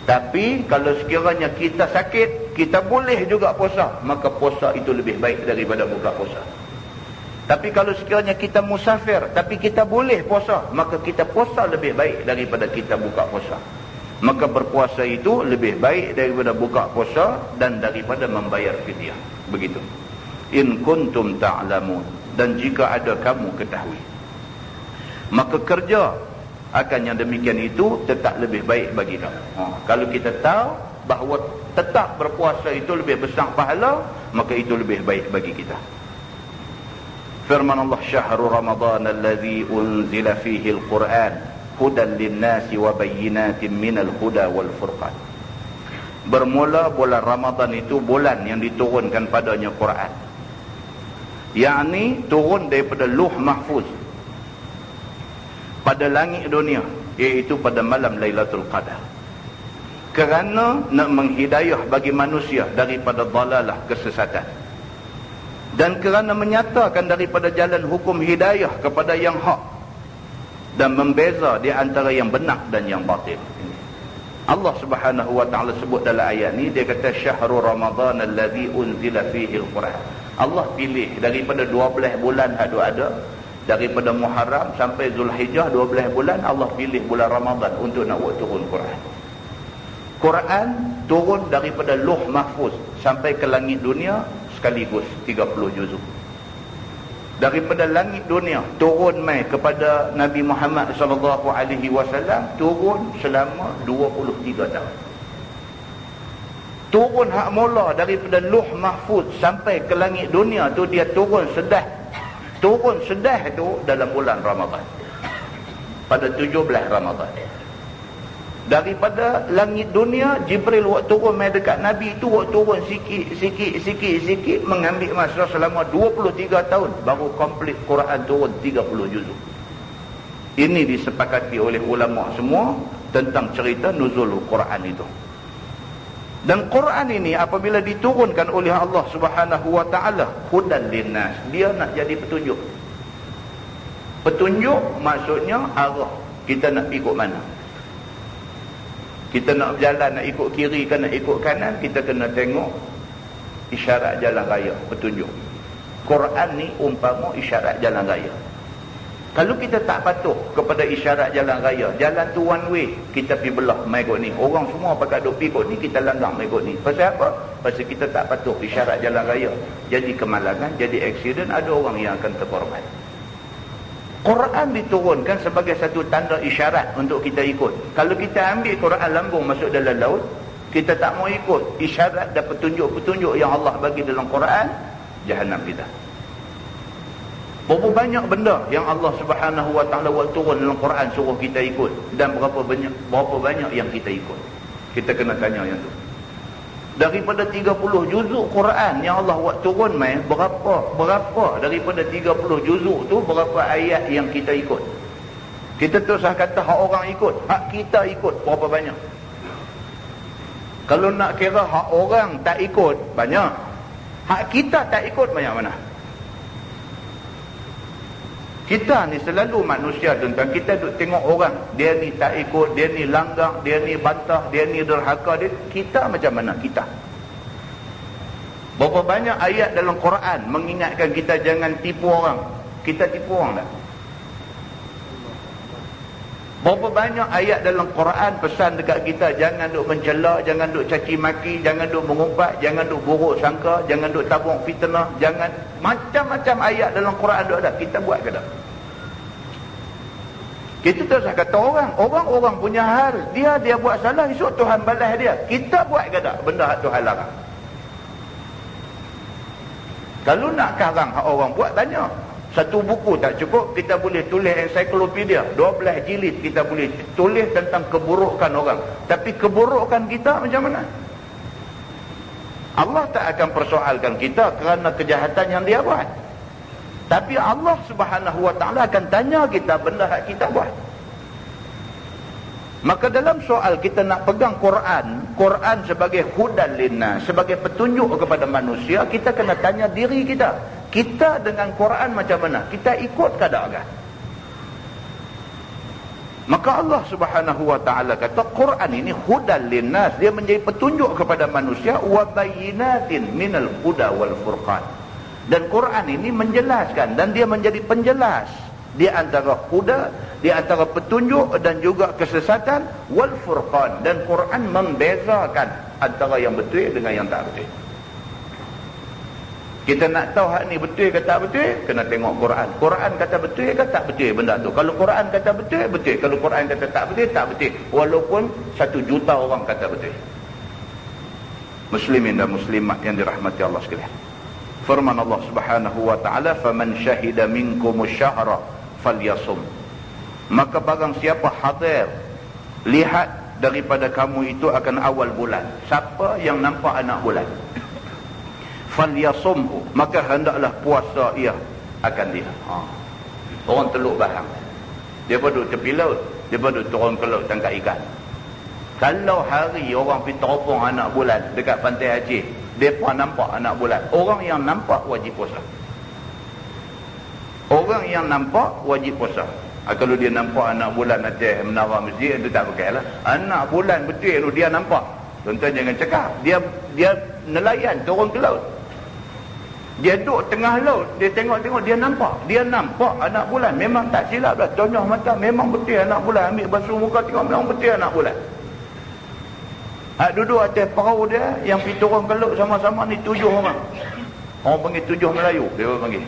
Tapi kalau sekiranya kita sakit, kita boleh juga puasa, maka puasa itu lebih baik daripada buka puasa. Tapi kalau sekiranya kita musafir tapi kita boleh puasa, maka kita puasa lebih baik daripada kita buka puasa. Maka berpuasa itu lebih baik daripada buka puasa dan daripada membayar fidyah. Begitu. In kuntum ta'lamun, dan jika ada kamu ketahui. Maka kerja akan yang demikian itu tetap lebih baik bagi kamu. Kalau kita tahu bahawa tetap berpuasa itu lebih besar pahala, maka itu lebih baik bagi kita. Firman Allah, syahrul Ramadan alladhi unzila fihi al-Quran hudan linnasi wa bayyinatin minal huda wal furqan. Bermula bulan Ramadan itu bulan yang diturunkan padanya Quran, yakni turun daripada Lauh Mahfuz pada langit dunia, iaitu pada malam Lailatul Qadar, kerana nak menghidayah bagi manusia daripada dalalah, kesesatan, dan kerana menyatakan daripada jalan hukum hidayah kepada yang hak, dan membeza di antara yang benar dan yang batil. Allah Subhanahu wa taala sebut dalam ayat ni, dia kata syahrul Ramadan alladhi unzila fihi al-Quran. Allah pilih daripada 12 bulan ada, daripada Muharram sampai Zulhijjah, 12 bulan Allah pilih bulan Ramadan untuk nak buat turun Quran. Quran turun daripada Lauh Mahfuz sampai ke langit dunia sekaligus 30 juzuk. Daripada langit dunia turun mai kepada Nabi Muhammad sallallahu alaihi wasallam, turun selama 23 tahun. Turun hak mula daripada Lauh Mahfuz sampai ke langit dunia tu, dia turun sedah Turun sedah itu dalam bulan Ramadan. Pada 17 Ramadan. Daripada langit dunia, Jibril waktu turun mai dekat Nabi itu, waktu turun sikit mengambil masa selama 23 tahun baru komplit Quran turun 30 juzuk. Ini disepakati oleh ulama semua tentang cerita nuzul Quran itu. Dan Quran ini apabila diturunkan oleh Allah Subhanahu wa taala, hudan linnas, dia nak jadi petunjuk. Petunjuk maksudnya arah kita nak ikut mana. Kita nak berjalan, nak ikut kiri ke nak ikut kanan, kita kena tengok isyarat jalan raya, petunjuk. Quran ni umpama isyarat jalan raya. Kalau kita tak patuh kepada isyarat jalan raya, jalan tu one way, kita pergi belah mai ikut ni. Orang semua pakai duk pergi ikut ni, kita langgang mai ikut ni. Pasal apa? Pasal kita tak patuh isyarat jalan raya. Jadi kemalangan, jadi aksiden, ada orang yang akan terkorban. Quran diturunkan sebagai satu tanda isyarat untuk kita ikut. Kalau kita ambil Quran lambung masuk dalam laut, kita tak mau ikut isyarat dan petunjuk-petunjuk yang Allah bagi dalam Quran, jahanam kita. Berapa banyak benda yang Allah Subhanahu wa taala buat turun dalam Quran suruh kita ikut, dan berapa banyak yang kita ikut. Kita kena tanya yang tu. Daripada 30 juzuk Quran yang Allah buat turun mai, berapa daripada 30 juzuk tu berapa ayat yang kita ikut? Kita terus kata hak orang ikut, hak kita ikut berapa banyak? Kalau nak kira hak orang tak ikut, banyak. Hak kita tak ikut banyak mana? Kita ni selalu manusia tentang kita duk tengok orang, dia ni tak ikut, dia ni langgar, dia ni bantah, dia ni derhaka, kita macam mana kita? Berapa banyak ayat dalam Quran mengingatkan kita jangan tipu orang? Kita tipu orang tak? Berapa banyak ayat dalam Quran pesan dekat kita jangan duk mencela, jangan duk caci maki, jangan duk mengumpat, jangan duk buruk sangka, jangan duk tabung fitnah, jangan, macam-macam ayat dalam Quran duk ada. Kita buat ke tak? Kita terus kata orang punya hal, dia buat salah, esok Tuhan balas dia. Kita buat ke tak benda hak Tuhan larang? Kalau nak karang hak orang buat, banyak. Satu buku tak cukup, kita boleh tulis ensiklopedia 12 jilid, kita boleh tulis tentang keburukan orang. Tapi keburukan kita macam mana? Allah tak akan persoalkan kita kerana kejahatan yang dia buat, tapi Allah Subhanahu wa taala akan tanya kita benda yang kita buat. Maka dalam soal kita nak pegang Quran sebagai hudan linnas, sebagai petunjuk kepada manusia, kita kena tanya diri kita. Kita dengan Quran macam mana? Kita ikut ke tak? Maka Allah Subhanahu wa taala kata Quran ini hudan linnas, dia menjadi petunjuk kepada manusia, wa bayyinatin minal huda wal furqan. Dan Quran ini menjelaskan, dan dia menjadi penjelas di antara huda, di antara petunjuk dan juga kesesatan, wal furqan, dan Quran membezakan antara yang betul dengan yang tak betul. Kita nak tahu hak ni betul ke tak betul, kena tengok Quran. Quran kata betul ke tak betul benda tu. Kalau Quran kata betul, betul. Kalau Quran kata tak betul, tak betul. Walaupun 1 juta orang kata betul. Muslimin dan muslimat yang dirahmati Allah sekalian. Firman Allah Subhanahu wa taala, "Faman syahida minkumus syahra falyasum." Maka barang siapa hadir, lihat daripada kamu itu akan awal bulan. Siapa yang nampak anak bulan, falyasumhu, maka hendaklah puasa ia akan dia. Orang teluk bahang, dia duduk tepi laut, dia duduk turun ke laut tangkap ikan. Kalau hari orang pergi teropong anak bulan dekat pantai Aceh, mereka nampak anak bulan, orang yang nampak wajib puasa. Orang yang nampak wajib puasa. Kalau dia nampak anak bulan atas menara masjid, itu tak pakai lah. Anak bulan betul tu dia nampak, tuan-tuan jangan cakap dia nelayan turun ke laut, dia duduk tengah laut, dia tengok-tengok, dia nampak anak bulan. Memang tak silap dah, conyoh mata, memang betul anak bulan. Ambil basuh muka tengok, memang betul anak bulan. Duduk atas perahu dia, yang pergi turun ke laut sama-sama ni 7 orang. Orang panggil 7 Melayu, dia panggil.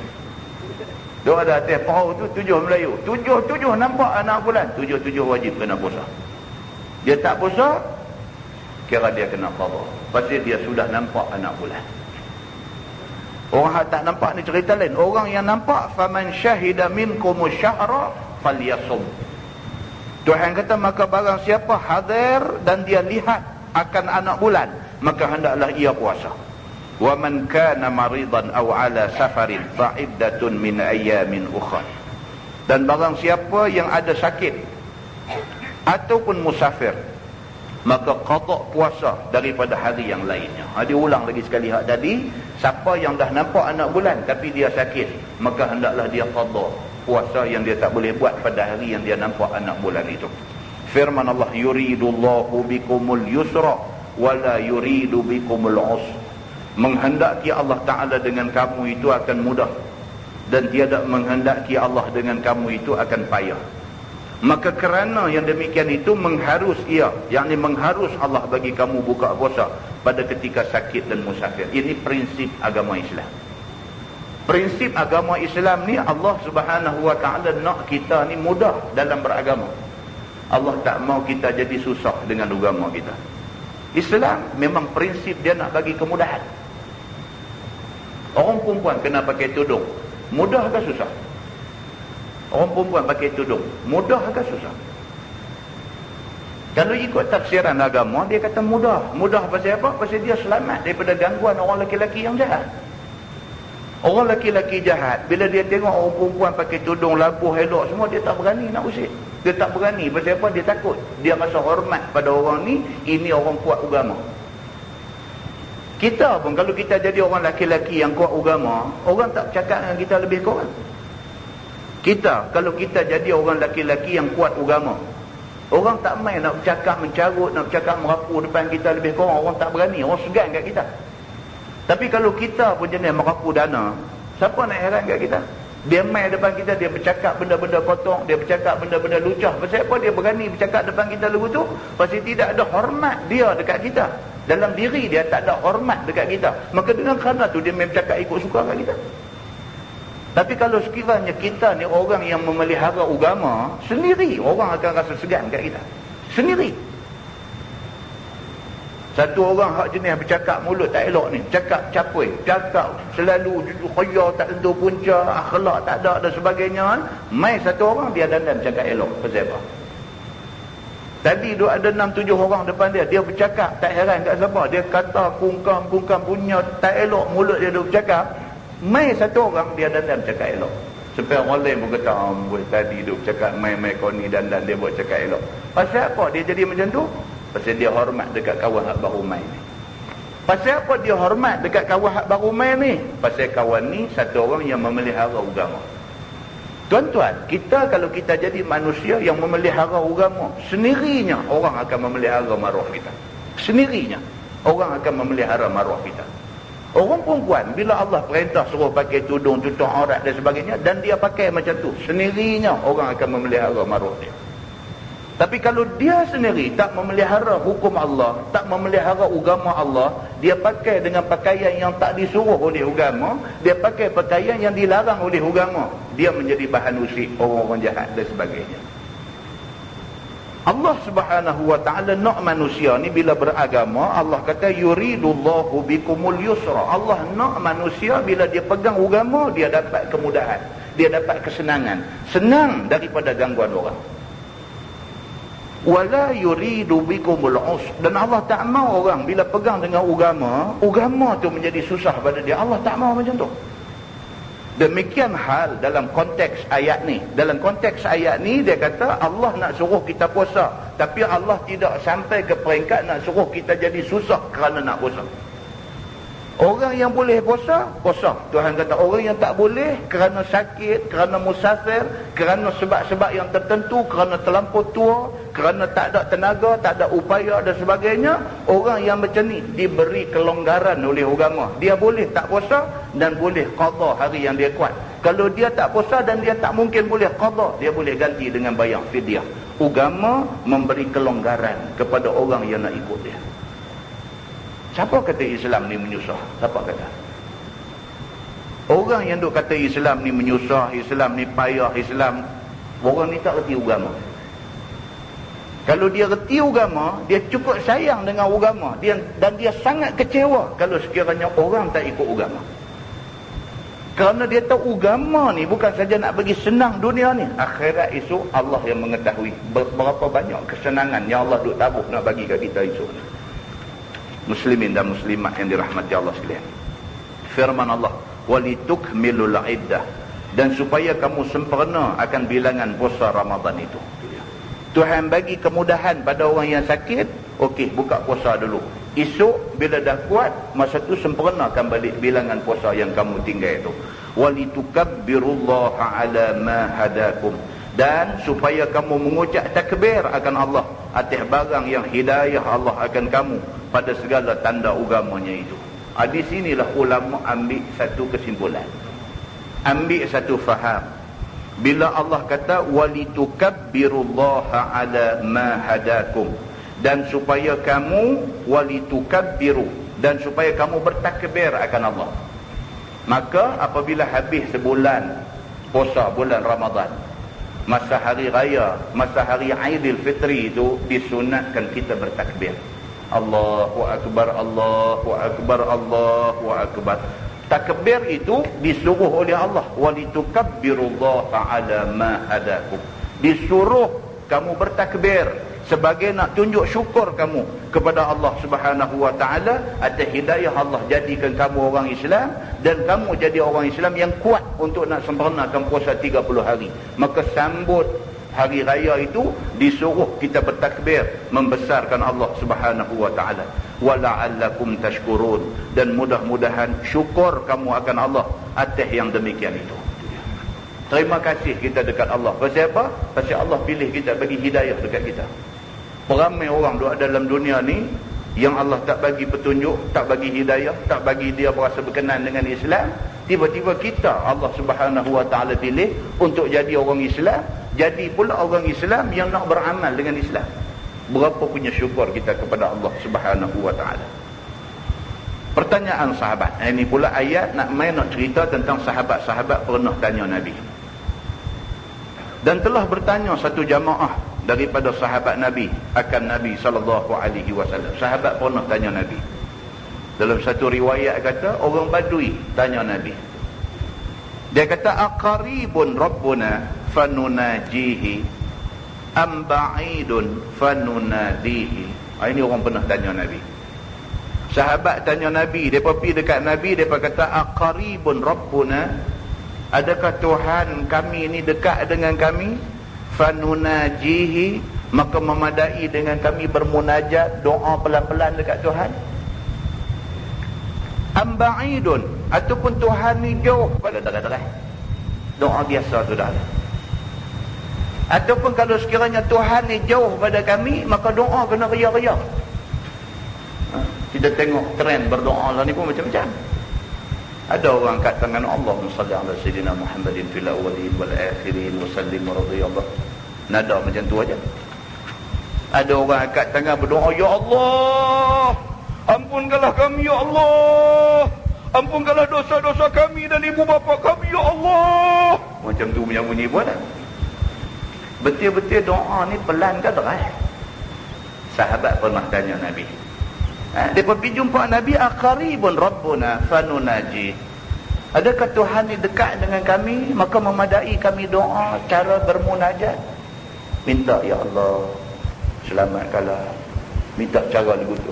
Dia ada atas perahu tu 7 Melayu. 7 nampak anak bulan, 7 wajib kena puasa. Dia tak puasa, kira dia kena qada. Pasal dia sudah nampak anak bulan. Orang yang tak nampak ni cerita lain. Orang yang nampak, faman syahida minkumus syahra falyasum. Tuhan kata, maka barang siapa hadir dan dia lihat akan anak bulan, maka hendaklah ia puasa. Wa man kana maridan aw ala safarin fa iddatun min ayamin ukhra. Dan barang siapa yang ada sakit ataupun musafir, maka qada puasa daripada hari yang lainnya. Dia ulang lagi sekali hak tadi, siapa yang dah nampak anak bulan tapi dia sakit, maka hendaklah dia qada puasa yang dia tak boleh buat pada hari yang dia nampak anak bulan itu. Firman Allah, yuridullahu bikumul yusra wala yuridu bikumul usra. Menghendaki Allah Ta'ala dengan kamu itu akan mudah, dan tiada menghendaki Allah dengan kamu itu akan payah. Maka kerana yang demikian itu mengharus ia, yakni mengharus Allah bagi kamu buka puasa pada ketika sakit dan musafir. Ini prinsip agama Islam. Prinsip agama Islam ni, Allah Subhanahu Wa Ta'ala nak kita ni mudah dalam beragama. Allah tak mau kita jadi susah dengan agama kita. Islam memang prinsip dia nak bagi kemudahan. Orang perempuan kena pakai tudung, mudah ke susah? Orang perempuan pakai tudung, mudah ke susah? Kalau ikut tafsiran agama, dia kata mudah. Mudah pasal apa? Pasal dia selamat daripada gangguan orang lelaki-lelaki yang jahat. Orang lelaki-lelaki jahat, bila dia tengok orang perempuan pakai tudung, labuh, elok semua, dia tak berani nak usik. Dia tak berani. Pasal apa? Dia takut. Dia rasa hormat pada orang ni, ini orang kuat agama. Kita pun kalau kita jadi orang lelaki-lelaki yang kuat agama, orang tak cakap dengan kita lebih kurang. Kita, kalau kita jadi orang lelaki-lelaki yang kuat agama, orang tak main nak bercakap mencarut, nak bercakap merapu depan kita lebih kurang. Orang tak berani, orang segan kat kita. Tapi kalau kita pun jenis merapu dana, siapa nak heran kat kita? Dia main depan kita, dia bercakap benda-benda kotor, dia bercakap benda-benda lucah. Pasal apa dia berani bercakap depan kita lagu tu? Pasal tidak ada hormat dia dekat kita. Dalam diri dia tak ada hormat dekat kita. Maka dengan kerana tu dia main bercakap ikut suka kat kita. Tapi kalau sekiranya kita ni orang yang memelihara agama, sendiri orang akan rasa segan kat kita. Sendiri. Satu orang hak jenis bercakap mulut tak elok ni, cakap capui, cakap selalu khoya tak tentu punca, akhlak tak ada dan sebagainya. Mai satu orang dia dandan cakap elok. Pasal apa? Tadi duk ada 6-7 orang depan dia, dia bercakap tak heran kat siapa. Dia kata kungkam punya tak elok, mulut dia duk bercakap. Mai satu orang dia dandan cakap elok. Sampai orang lain pun kata, buat tadi duk cakap mai kau ni dandan dia buat cakap elok. Pasal apa dia jadi macam tu? Pasal dia hormat dekat kawan hak baru mai ni. Pasal apa dia hormat dekat kawan hak baru mai ni? Pasal kawan ni satu orang yang memelihara agama. Tuan-tuan, kita kalau kita jadi manusia yang memelihara agama, sendirinya orang akan memelihara maruah kita. Sendirinya orang akan memelihara maruah kita. Orang perempuan, bila Allah perintah suruh pakai tudung, tutup aurat dan sebagainya, dan dia pakai macam tu, sendirinya orang akan memelihara maruah dia. Tapi kalau dia sendiri tak memelihara hukum Allah, tak memelihara agama Allah, dia pakai dengan pakaian yang tak disuruh oleh agama, dia pakai pakaian yang dilarang oleh agama, dia menjadi bahan usik orang-orang jahat dan sebagainya. Allah Subhanahu Wa Ta'ala nak manusia ni bila beragama, Allah kata yuridullahu bikumul yusra. Allah nak manusia bila dia pegang agama, dia dapat kemudahan, dia dapat kesenangan, senang daripada gangguan orang. Wala yuridu bikumul usra. Dan Allah tak mau orang bila pegang dengan agama tu menjadi susah pada dia. Allah tak mau macam tu. Demikian hal dalam konteks ayat ni. Dalam konteks ayat ni dia kata Allah nak suruh kita puasa, tapi Allah tidak sampai ke peringkat nak suruh kita jadi susah kerana nak puasa. Orang yang boleh puasa, puasa. Tuhan kata orang yang tak boleh kerana sakit, kerana musafir, kerana sebab-sebab yang tertentu, kerana terlampau tua, kerana tak ada tenaga, tak ada upaya dan sebagainya, orang yang macam ni diberi kelonggaran oleh agama. Dia boleh tak puasa dan boleh qada hari yang dia kuat. Kalau dia tak puasa dan dia tak mungkin boleh qada, dia boleh ganti dengan bayar fidyah. Agama memberi kelonggaran kepada orang yang nak ikut dia. Siapa kata Islam ni menyusah? Siapa kata? Orang yang duk kata Islam ni menyusah, Islam ni payah, Islam, orang ni tak reti agama. Kalau dia reti agama, dia cukup sayang dengan agama, dan dia sangat kecewa kalau sekiranya orang tak ikut agama. Kerana dia tahu agama ni bukan saja nak bagi senang dunia ni, akhirat esok Allah yang mengetahui berapa banyak kesenangan yang Allah duk tabuh nak bagi kat kita esok ni. Muslimin dan muslimat yang dirahmati Allah sekalian, firman Allah, walitukmilul iddah, dan supaya kamu sempurna akan bilangan puasa Ramadan itu. Tuhan bagi kemudahan pada orang yang sakit, okey, buka puasa dulu. Esok bila dah kuat, masa tu sempurnakan balik bilangan puasa yang kamu tinggal itu. Walitukabbirullaha ala ma hadakum, dan supaya kamu mengucap takbir akan Allah atas barang yang hidayah Allah akan kamu pada segala tanda agamanya itu. Di sinilah ulama ambil satu kesimpulan, ambil satu faham. Bila Allah kata walitukabbirullaha ala ma hadakum, dan supaya kamu walitukabbiru, dan supaya kamu bertakbir akan Allah. Maka apabila habis sebulan puasa bulan Ramadan, masa hari raya, masa hari Aidil Fitri itu disunatkan kita bertakbir. Allahu akbar, Allahu akbar, Allahu akbar. Takbir itu disuruh oleh Allah, walitukabbirullaha ala ma hadakum. Disuruh kamu bertakbir sebagai nak tunjuk syukur kamu kepada Allah Subhanahu wa taala atas hidayah Allah jadikan kamu orang Islam, dan kamu jadi orang Islam yang kuat untuk nak sempurnakan puasa 30 hari. Maka sambut hari raya itu disuruh kita bertakbir membesarkan Allah Subhanahu wa taala. Wala'allakum tashkurun, dan mudah-mudahan syukur kamu akan Allah atas yang demikian itu. Terima kasih kita dekat Allah. Pasal apa? Pasal Allah pilih kita, bagi hidayah dekat kita. Beramai orang duduk dalam dunia ni yang Allah tak bagi petunjuk, tak bagi hidayah, tak bagi dia berasa berkenan dengan Islam. Tiba-tiba kita Allah Subhanahu wa taala pilih untuk jadi orang Islam, jadi pula orang Islam yang nak beramal dengan Islam. Berapa punya syukur kita kepada Allah Subhanahu wa taala. Pertanyaan sahabat. Ini pula ayat nak cerita tentang sahabat-sahabat pernah tanya Nabi. Dan telah bertanya satu jamaah daripada sahabat Nabi akan Nabi sallallahu alaihi wasallam. Sahabat pernah tanya Nabi. Dalam satu riwayat kata orang Badui tanya Nabi. Dia kata aqaribun rabbuna fanunajihi am ba'idun fanunadihi. Ini orang pernah tanya Nabi. Sahabat tanya Nabi, depa pergi dekat Nabi, depa kata aqaribun rabbuna, adakah Tuhan kami ni dekat dengan kami? Fanunajihi, maka memadai dengan kami bermunajat, doa pelan-pelan dekat Tuhan. Am ba'idun, ataupun Tuhan ni jauh pada dekat-dekat, doa biasa tu dah ada. Ataupun kalau sekiranya Tuhan ni jauh pada kami, maka doa kena ria-ria. Kita tengok trend berdoa lah ni pun macam-macam. Ada orang angkat tangan, Allahumma salli ala sayyidina Muhammadin fil awwalin wal akhirin wa sallim radhiyallahu. Nada macam tu aja. Ada orang angkat tangan berdoa, ya Allah, ampunkanlah kami ya Allah, ampunkanlah dosa-dosa kami dan ibu bapa kami ya Allah. Macam tu punya bunyi buat tak? Betul-betul doa ni pelan ke deras? Sahabat pernah tanya Nabi. Dia pergi jumpa Nabi, aqaribun rabbuna fanunaji. Adakah Tuhan ni dekat dengan kami, maka memadai kami doa cara bermunajat. Minta ya Allah selamatkanlah, minta cara begitu.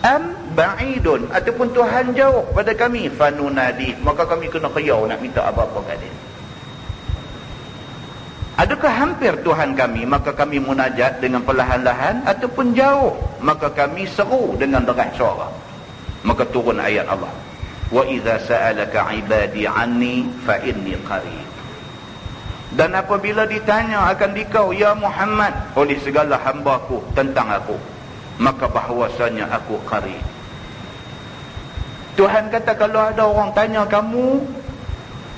Am ba'idun, ataupun Tuhan jauh pada kami, fanunadi, maka kami kena riau nak minta apa-apa kat dia. Adakah hampir Tuhan kami, maka kami munajat dengan perlahan-lahan, ataupun jauh, maka kami seru dengan deras suara. Maka turun ayat Allah. Wa idza sa'alaka 'ibadi 'anni fa inni qarib. Dan apabila ditanya akan dikau ya Muhammad oleh segala hamba-Ku tentang aku, maka bahwasanya aku qarib. Tuhan kata kalau ada orang tanya kamu,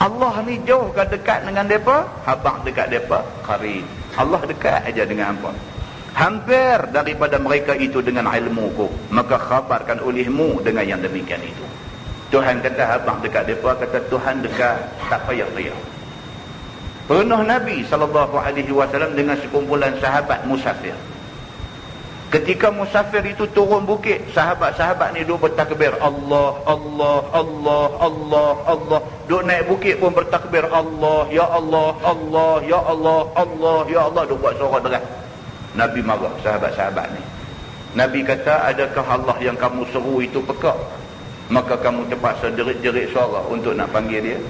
Allah ni jauh ke dekat dengan mereka? Habang dekat mereka, qarib. Allah dekat aja dengan hamba. Hampir daripada mereka itu dengan ilmuku, maka khabarkan olehmu dengan yang demikian itu. Tuhan kata habang dekat mereka, kata Tuhan dekat, tak payah-payah. Pernah Nabi SAW dengan sekumpulan sahabat musafir. Ketika musafir itu turun bukit, sahabat-sahabat ni duk bertakbir, Allah, Allah, Allah, Allah, Allah. Duk naik bukit pun bertakbir, Allah, ya Allah, Allah, ya Allah, Allah, ya Allah. Duk buat suara deras. Nabi marah sahabat-sahabat ni. Nabi kata, adakah Allah yang kamu seru itu pekak? Maka kamu terpaksa jerit-jerit suara untuk nak panggil dia.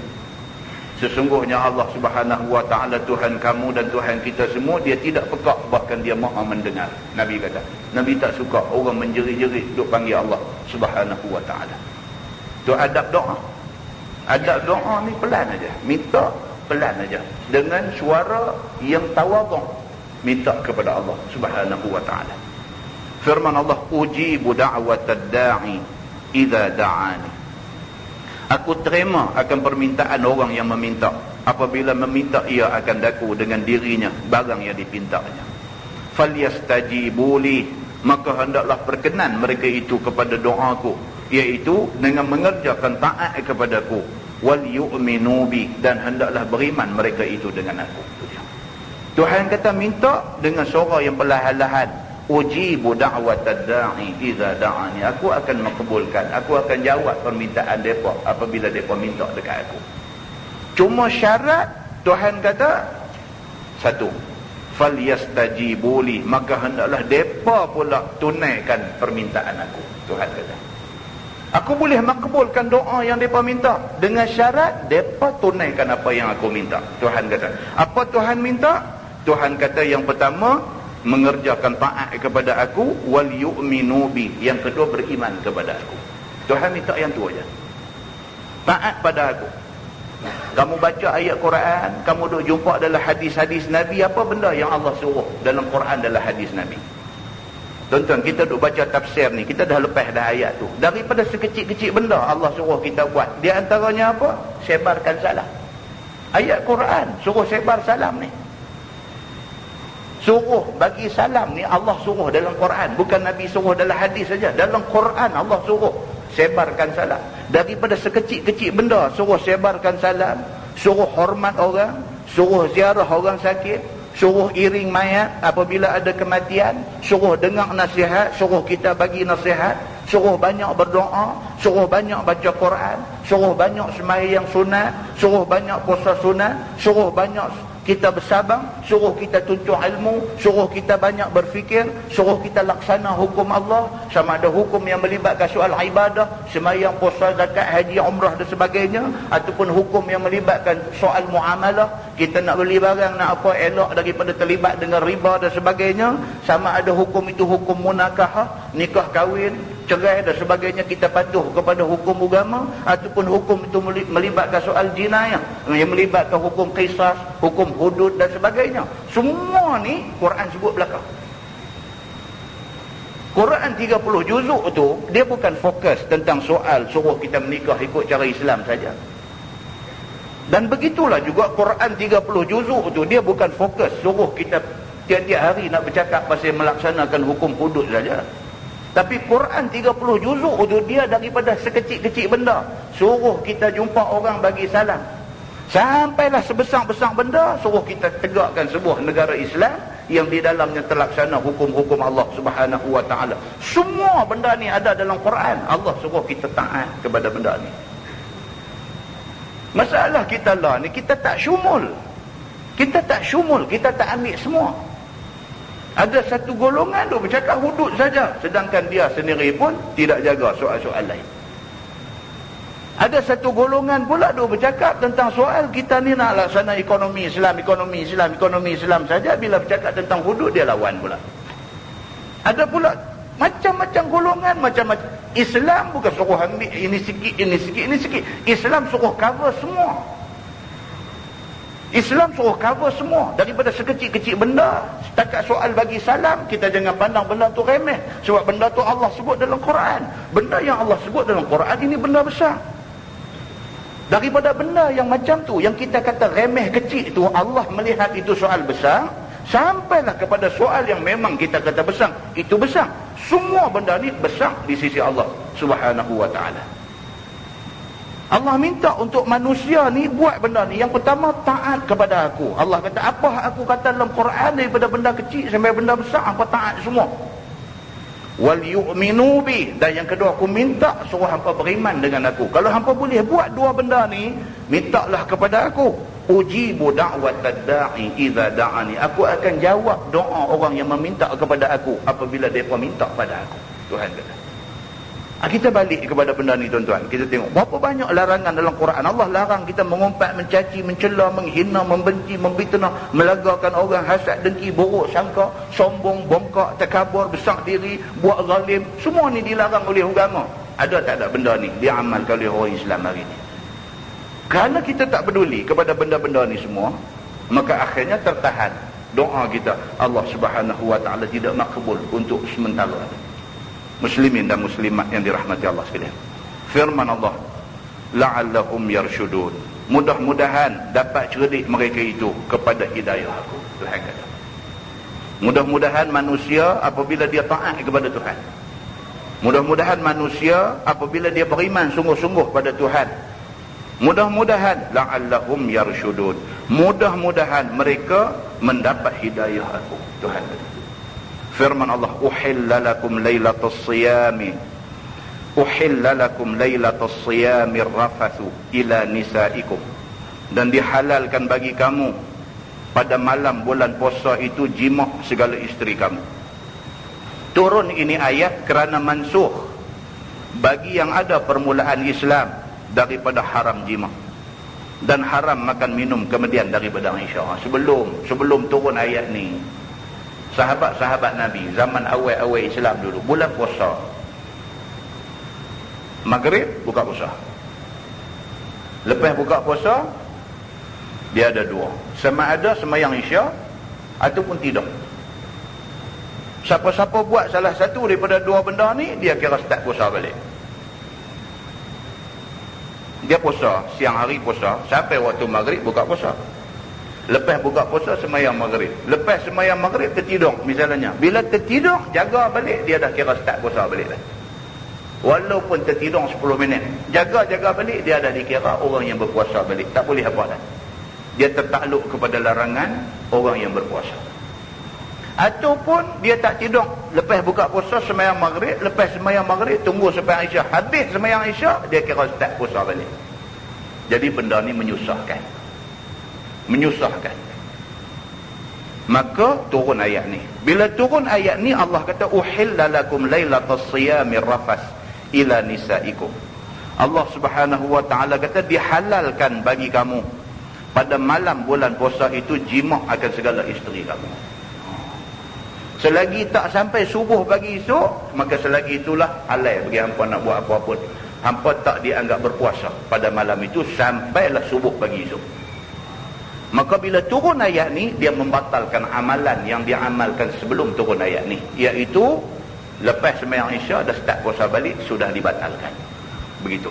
Sesungguhnya Allah Subhanahu wa ta'ala Tuhan kamu dan Tuhan kita semua, dia tidak pekak, bahkan dia maha mendengar. Nabi kata, Nabi tak suka orang menjerit-jerit duk panggil Allah Subhanahu wa ta'ala. Tu adab doa. Adab doa ni pelan aja, minta pelan aja, dengan suara yang tawaduk, minta kepada Allah Subhanahu wa ta'ala. Firman Allah, ujibu da'watad da'i idza da'ani. Aku terima akan permintaan orang yang meminta. Apabila meminta, ia akan daku dengan dirinya barang yang dipintanya. Falyastajibu li, maka hendaklah berkenan mereka itu kepada doaku, iaitu dengan mengerjakan taat kepadaku. Wal yu'minu bi, dan hendaklah beriman mereka itu dengan aku. Tuhan kata minta dengan suara yang perlahan-lahan. Ujibu da'watad da'i idza da'ani. Aku akan makbulkan, aku akan jawab permintaan mereka apabila mereka minta dekat aku. Cuma syarat Tuhan kata satu, falyastajibu li, maka hendaklah mereka pula tunaikan permintaan aku. Tuhan kata, aku boleh makbulkan doa yang mereka minta dengan syarat mereka tunaikan apa yang aku minta. Tuhan kata, apa Tuhan minta? Tuhan kata yang pertama, mengerjakan taat kepada aku, wal yu'minu bi, yang kedua beriman kepada aku. Tuhan minta yang tu aja, taat pada aku. Kamu baca ayat Quran, kamu duk jumpa dalam hadis-hadis Nabi, apa benda yang Allah suruh dalam Quran, dalam hadis Nabi. Tuan-tuan, kita duk baca tafsir ni, kita dah lepas dah ayat tu. Daripada sekecil-kecil benda Allah suruh kita buat, di antaranya apa? Sebarkan salam. Ayat Quran suruh sebar salam ni, suruh bagi salam ni, Allah suruh dalam Quran, bukan Nabi suruh dalam hadis saja. Dalam Quran Allah suruh sebarkan salam. Daripada sekecil-kecil benda suruh sebarkan salam, suruh hormat orang, suruh ziarah orang sakit, suruh iring mayat apabila ada kematian, suruh dengar nasihat, suruh kita bagi nasihat, suruh banyak berdoa, suruh banyak baca Quran, suruh banyak sembahyang sunat, suruh banyak puasa sunat, suruh banyak kita bersabar, suruh kita tuntut ilmu, suruh kita banyak berfikir, suruh kita laksana hukum Allah, sama ada hukum yang melibatkan soal ibadah, sembahyang, puasa, zakat, haji, umrah dan sebagainya, ataupun hukum yang melibatkan soal muamalah, kita nak beli barang, nak apa, elok daripada terlibat dengan riba dan sebagainya, sama ada hukum itu hukum munakahah, nikah kahwin, cerai dan sebagainya, kita patuh kepada hukum agama, ataupun hukum itu melibatkan soal jinayah, yang melibatkan hukum qisas, hukum hudud dan sebagainya. Semua ni Quran sebut belakang. Quran 30 juzuk tu, dia bukan fokus tentang soal suruh kita menikah ikut cara Islam saja. Dan begitulah juga Quran 30 juzuk tu, dia bukan fokus suruh kita tiap-tiap hari nak bercakap pasal melaksanakan hukum hudud saja. Tapi Quran 30 juzuk tu, dia daripada sekecil-kecil benda suruh kita jumpa orang bagi salam, sampailah sebesar-besar benda suruh kita tegakkan sebuah negara Islam yang di dalamnya terlaksana hukum-hukum Allah Subhanahu wa ta'ala. Semua benda ni ada dalam Quran. Allah suruh kita taat kepada benda ni. Masalah kita lah ni, kita tak syumul. Kita tak syumul, kita tak ambil semua. Ada satu golongan tu bercakap hudud saja, sedangkan dia sendiri pun tidak jaga soal-soal lain. Ada satu golongan pula tu bercakap tentang soal kita ni nak laksana ekonomi Islam, ekonomi Islam, ekonomi Islam saja. Bila bercakap tentang hudud, dia lawan pula. Ada pula macam-macam golongan, macam-macam. Islam bukan suruh ambil ini sikit, ini sikit, ini sikit. Islam suruh cover semua. Islam suruh cover semua. Daripada sekecil-kecil benda, setakat soal bagi salam, kita jangan pandang benda tu remeh. Sebab benda tu Allah sebut dalam Quran. Benda yang Allah sebut dalam Quran ini benda besar. Daripada benda yang macam tu, yang kita kata remeh kecil tu, Allah melihat itu soal besar, sampailah kepada soal yang memang kita kata besar, itu besar. Semua benda ni besar di sisi Allah Subhanahu wa ta'ala. Allah minta untuk manusia ni buat benda ni. Yang pertama, taat kepada aku. Allah kata, apa aku kata dalam Quran, daripada benda kecil sampai benda besar, apa taat semua. wal yu'minu bi, dan yang kedua aku minta suruh hampa beriman dengan aku. Kalau hampa boleh buat dua benda ni, mintalah kepada aku. Ujibu da'watad da'i idza da'ani, aku akan jawab doa orang yang meminta kepada aku apabila mereka minta pada aku. Tuhan kata. Kita balik kepada benda ni tuan-tuan. Kita tengok berapa banyak larangan dalam Quran. Allah larang kita mengumpat, mencaci, mencela, menghina, membenci, membitnah, melagakan orang, hasad, dengki, buruk sangka, sombong, bongkak, takabur, besar diri, buat zalim. Semua ni dilarang oleh agama. Ada tak ada benda ni diamalkan oleh orang Islam hari ni? Kerana kita tak peduli kepada benda-benda ni semua, maka akhirnya tertahan doa kita. Allah Subhanahu wa taala tidak makbul untuk sementara. Muslimin dan muslimat yang dirahmati Allah sekalian. Firman Allah, la'allahum yarshudun. Mudah-mudahan dapat cerdik mereka itu kepada hidayah aku. Tuhan kata. Mudah-mudahan manusia apabila dia taat kepada Tuhan. Mudah-mudahan manusia apabila dia beriman sungguh-sungguh pada Tuhan. Mudah-mudahan la'allahum yarshudun. Mudah-mudahan mereka mendapat hidayah aku. Tuhan kata. Firman Allah, uhilla lakum laylatus siyami, uhilla lakum laylatus siyami rafathu ila nisaikum, dan dihalalkan bagi kamu pada malam bulan puasa itu jima' segala isteri kamu. Turun ini ayat kerana mansuh bagi yang ada permulaan Islam daripada haram jima' dan haram makan minum kemudian daripada Aisyah. Sebelum turun ayat ni, sahabat-sahabat Nabi zaman awal-awal Islam dulu, bulan puasa Maghrib buka puasa, lepas buka puasa dia ada dua, sama ada sembahyang Isya ataupun tidak. Siapa-siapa buat salah satu daripada dua benda ni, dia kira start puasa balik. Dia puasa siang hari, puasa sampai waktu Maghrib buka puasa. Lepas buka puasa sembahyang Maghrib. Lepas sembahyang Maghrib tertidur misalnya. Bila tertidur jaga balik, dia dah kira start puasa balik dah. Walaupun tertidur 10 minit, jaga balik, dia dah dikira orang yang berpuasa balik. Tak boleh apa dah. Dia tertakluk kepada larangan orang yang berpuasa. Ataupun dia tak tidur, lepas buka puasa sembahyang Maghrib, lepas sembahyang Maghrib tunggu sampai Isyak, habis sembahyang Isyak dia kira start puasa balik. Jadi benda ni menyusahkan. Maka turun ayat ni. Bila turun ayat ni, Allah kata uhilla lakum lailatas siyami rafas ila nisaikum. Allah Subhanahu wa taala kata dihalalkan bagi kamu pada malam bulan puasa itu jima' akan segala isteri kamu. Selagi tak sampai subuh pagi esok, maka selagi itulah halal bagi hampa nak buat apa-apa pun. Hampa tak dianggap berpuasa pada malam itu sampailah subuh pagi esok. Maka bila turun ayat ni, dia membatalkan amalan yang diamalkan sebelum turun ayat ni, iaitu lepas sembahyang Isya dah start puasa balik, sudah dibatalkan. Begitu.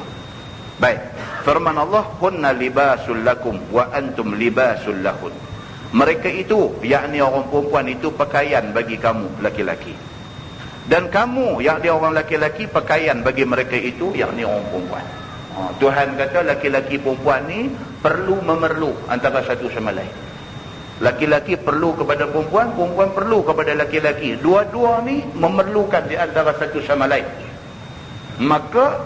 Baik. Firman Allah, hunna libasul lakum wa antum libasul lahun. Mereka itu, yakni orang perempuan itu, pakaian bagi kamu laki-laki. Dan kamu, yakni orang laki-laki, pakaian bagi mereka itu, yakni orang perempuan. Tuhan kata laki-laki perempuan ni perlu memerlu antara satu sama lain. Laki-laki perlu kepada perempuan, perempuan perlu kepada laki-laki. Dua-dua ni memerlukan di antara satu sama lain. Maka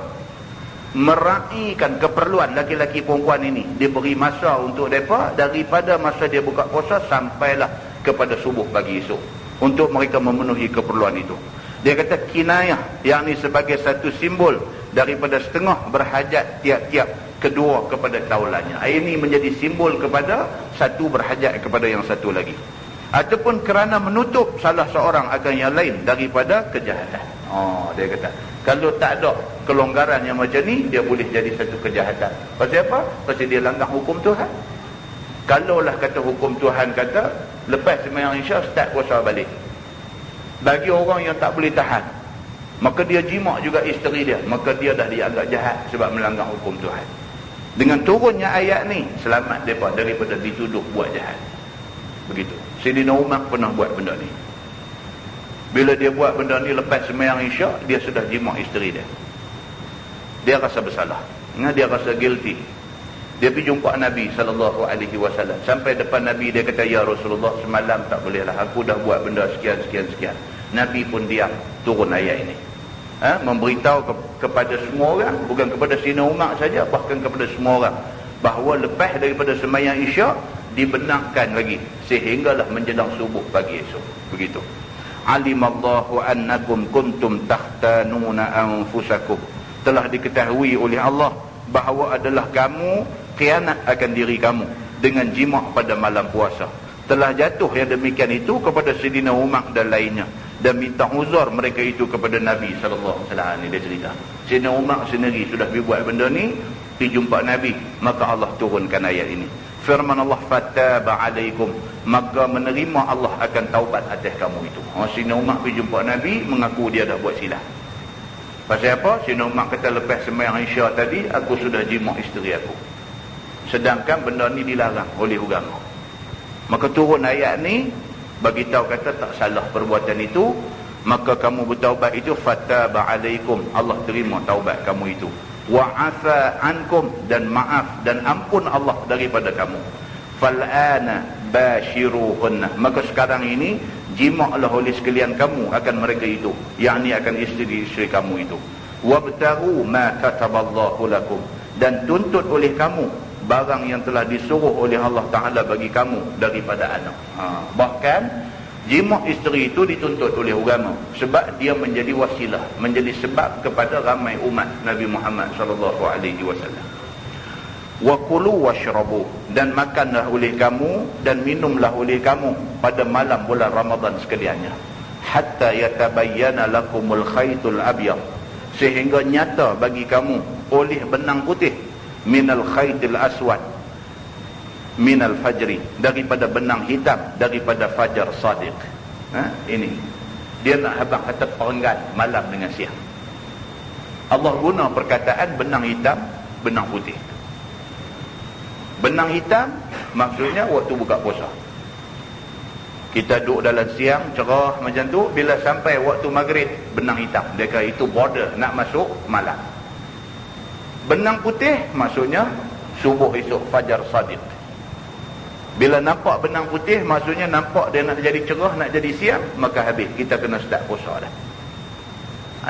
meraihkan keperluan laki-laki perempuan ini, diberi masa untuk mereka daripada masa dia buka puasa sampailah kepada subuh pagi esok, untuk mereka memenuhi keperluan itu. Dia kata kinayah, yang ni sebagai satu simbol daripada setengah berhajat tiap-tiap kedua kepada taulannya. Ini menjadi simbol kepada satu berhajat kepada yang satu lagi. Ataupun kerana menutup salah seorang akan yang lain daripada kejahatan. Dia kata kalau tak ada kelonggaran yang macam ni, dia boleh jadi satu kejahatan. Pasal apa? Pasal dia langgar hukum Tuhan. Kalaulah kata hukum Tuhan kata lepas sembahyang Isya start puasa balik, bagi orang yang tak boleh tahan, maka dia jima' juga isteri dia, maka dia dah dianggap jahat sebab melanggar hukum Tuhan. Dengan turunnya ayat ni, selamat mereka daripada dituduh buat jahat. Begitu. Sayyidina Umar pernah buat benda ni. Bila dia buat benda ni lepas sembahyang Isya, dia sudah jima' isteri dia. Dia rasa bersalah. Dia rasa guilty. Dia pergi jumpa Nabi SAW. Sampai depan Nabi, dia kata, ya Rasulullah, semalam tak bolehlah. Aku dah buat benda sekian. Nabi pun diam, turun ayat ini. Memberitahu kepada semua orang, bukan kepada Sayyidina Umar saja, bahkan kepada semua orang, bahawa lepas daripada sembahyang Isyak dibenarkan lagi sehinggalah menjelang subuh pagi esok. Begitu. Alimallahu annakum kuntum tahtanuna anfusakum. Telah diketahui oleh Allah bahawa adalah kamu khianat akan diri kamu dengan jima' pada malam puasa. Telah jatuh yang demikian itu kepada Sayyidina Umar dan lainnya, dan minta uzur mereka itu kepada Nabi sallallahu alaihi wasallam. Ini dia cerita. Sayyidina Umar sendiri sudah berbuat benda ni, pergi jumpa Nabi, maka Allah turunkan ayat ini. Firman Allah, fataba alaikum, maka menerima Allah akan taubat atas kamu itu. Sayyidina Umar pergi jumpa Nabi, mengaku dia dah buat silap. Pasal apa? Sayyidina Umar kata, lepas sembahyang Isyak tadi aku sudah jima' isteri aku, sedangkan benda ni dilarang oleh agama. Maka turun ayat ni bagi tahu kata tak salah perbuatan itu, maka kamu bertaubat itu, fataba alaikum, Allah terima taubat kamu itu, wa afa ankum, dan maaf dan ampun Allah daripada kamu. Fal'ana bashiruhunna, maka sekarang ini jima'lah oleh sekalian kamu akan mereka itu, yakni akan isteri-isteri kamu itu. Wabtagu ma kataballahu lakum, dan tuntut oleh kamu barang yang telah disuruh oleh Allah Ta'ala bagi kamu daripada anak. Bahkan jima' isteri itu dituntut oleh agama sebab dia menjadi wasilah, menjadi sebab kepada ramai umat Nabi Muhammad sallallahu alaihi wasallam. Wa kulu washrabu, dan makanlah oleh kamu dan minumlah oleh kamu pada malam bulan Ramadan sekaliannya, hatta yatabayyana lakumul khaytul abyad, sehingga nyata bagi kamu oleh benang putih, minal khaytil aswad minal fajri, daripada benang hitam daripada fajar sadiq. Ini dia nak habang kata perenggan malam dengan siang. Allah guna perkataan benang hitam, benang putih. Benang hitam maksudnya waktu buka puasa. Kita duduk dalam siang cerah macam tu, bila sampai waktu maghrib benang hitam, dia kata itu border nak masuk malam. Benang putih maksudnya subuh esok, fajar sadiq. Bila nampak benang putih maksudnya nampak dia nak jadi cerah, nak jadi siang, maka habis, kita kena start puasa dah.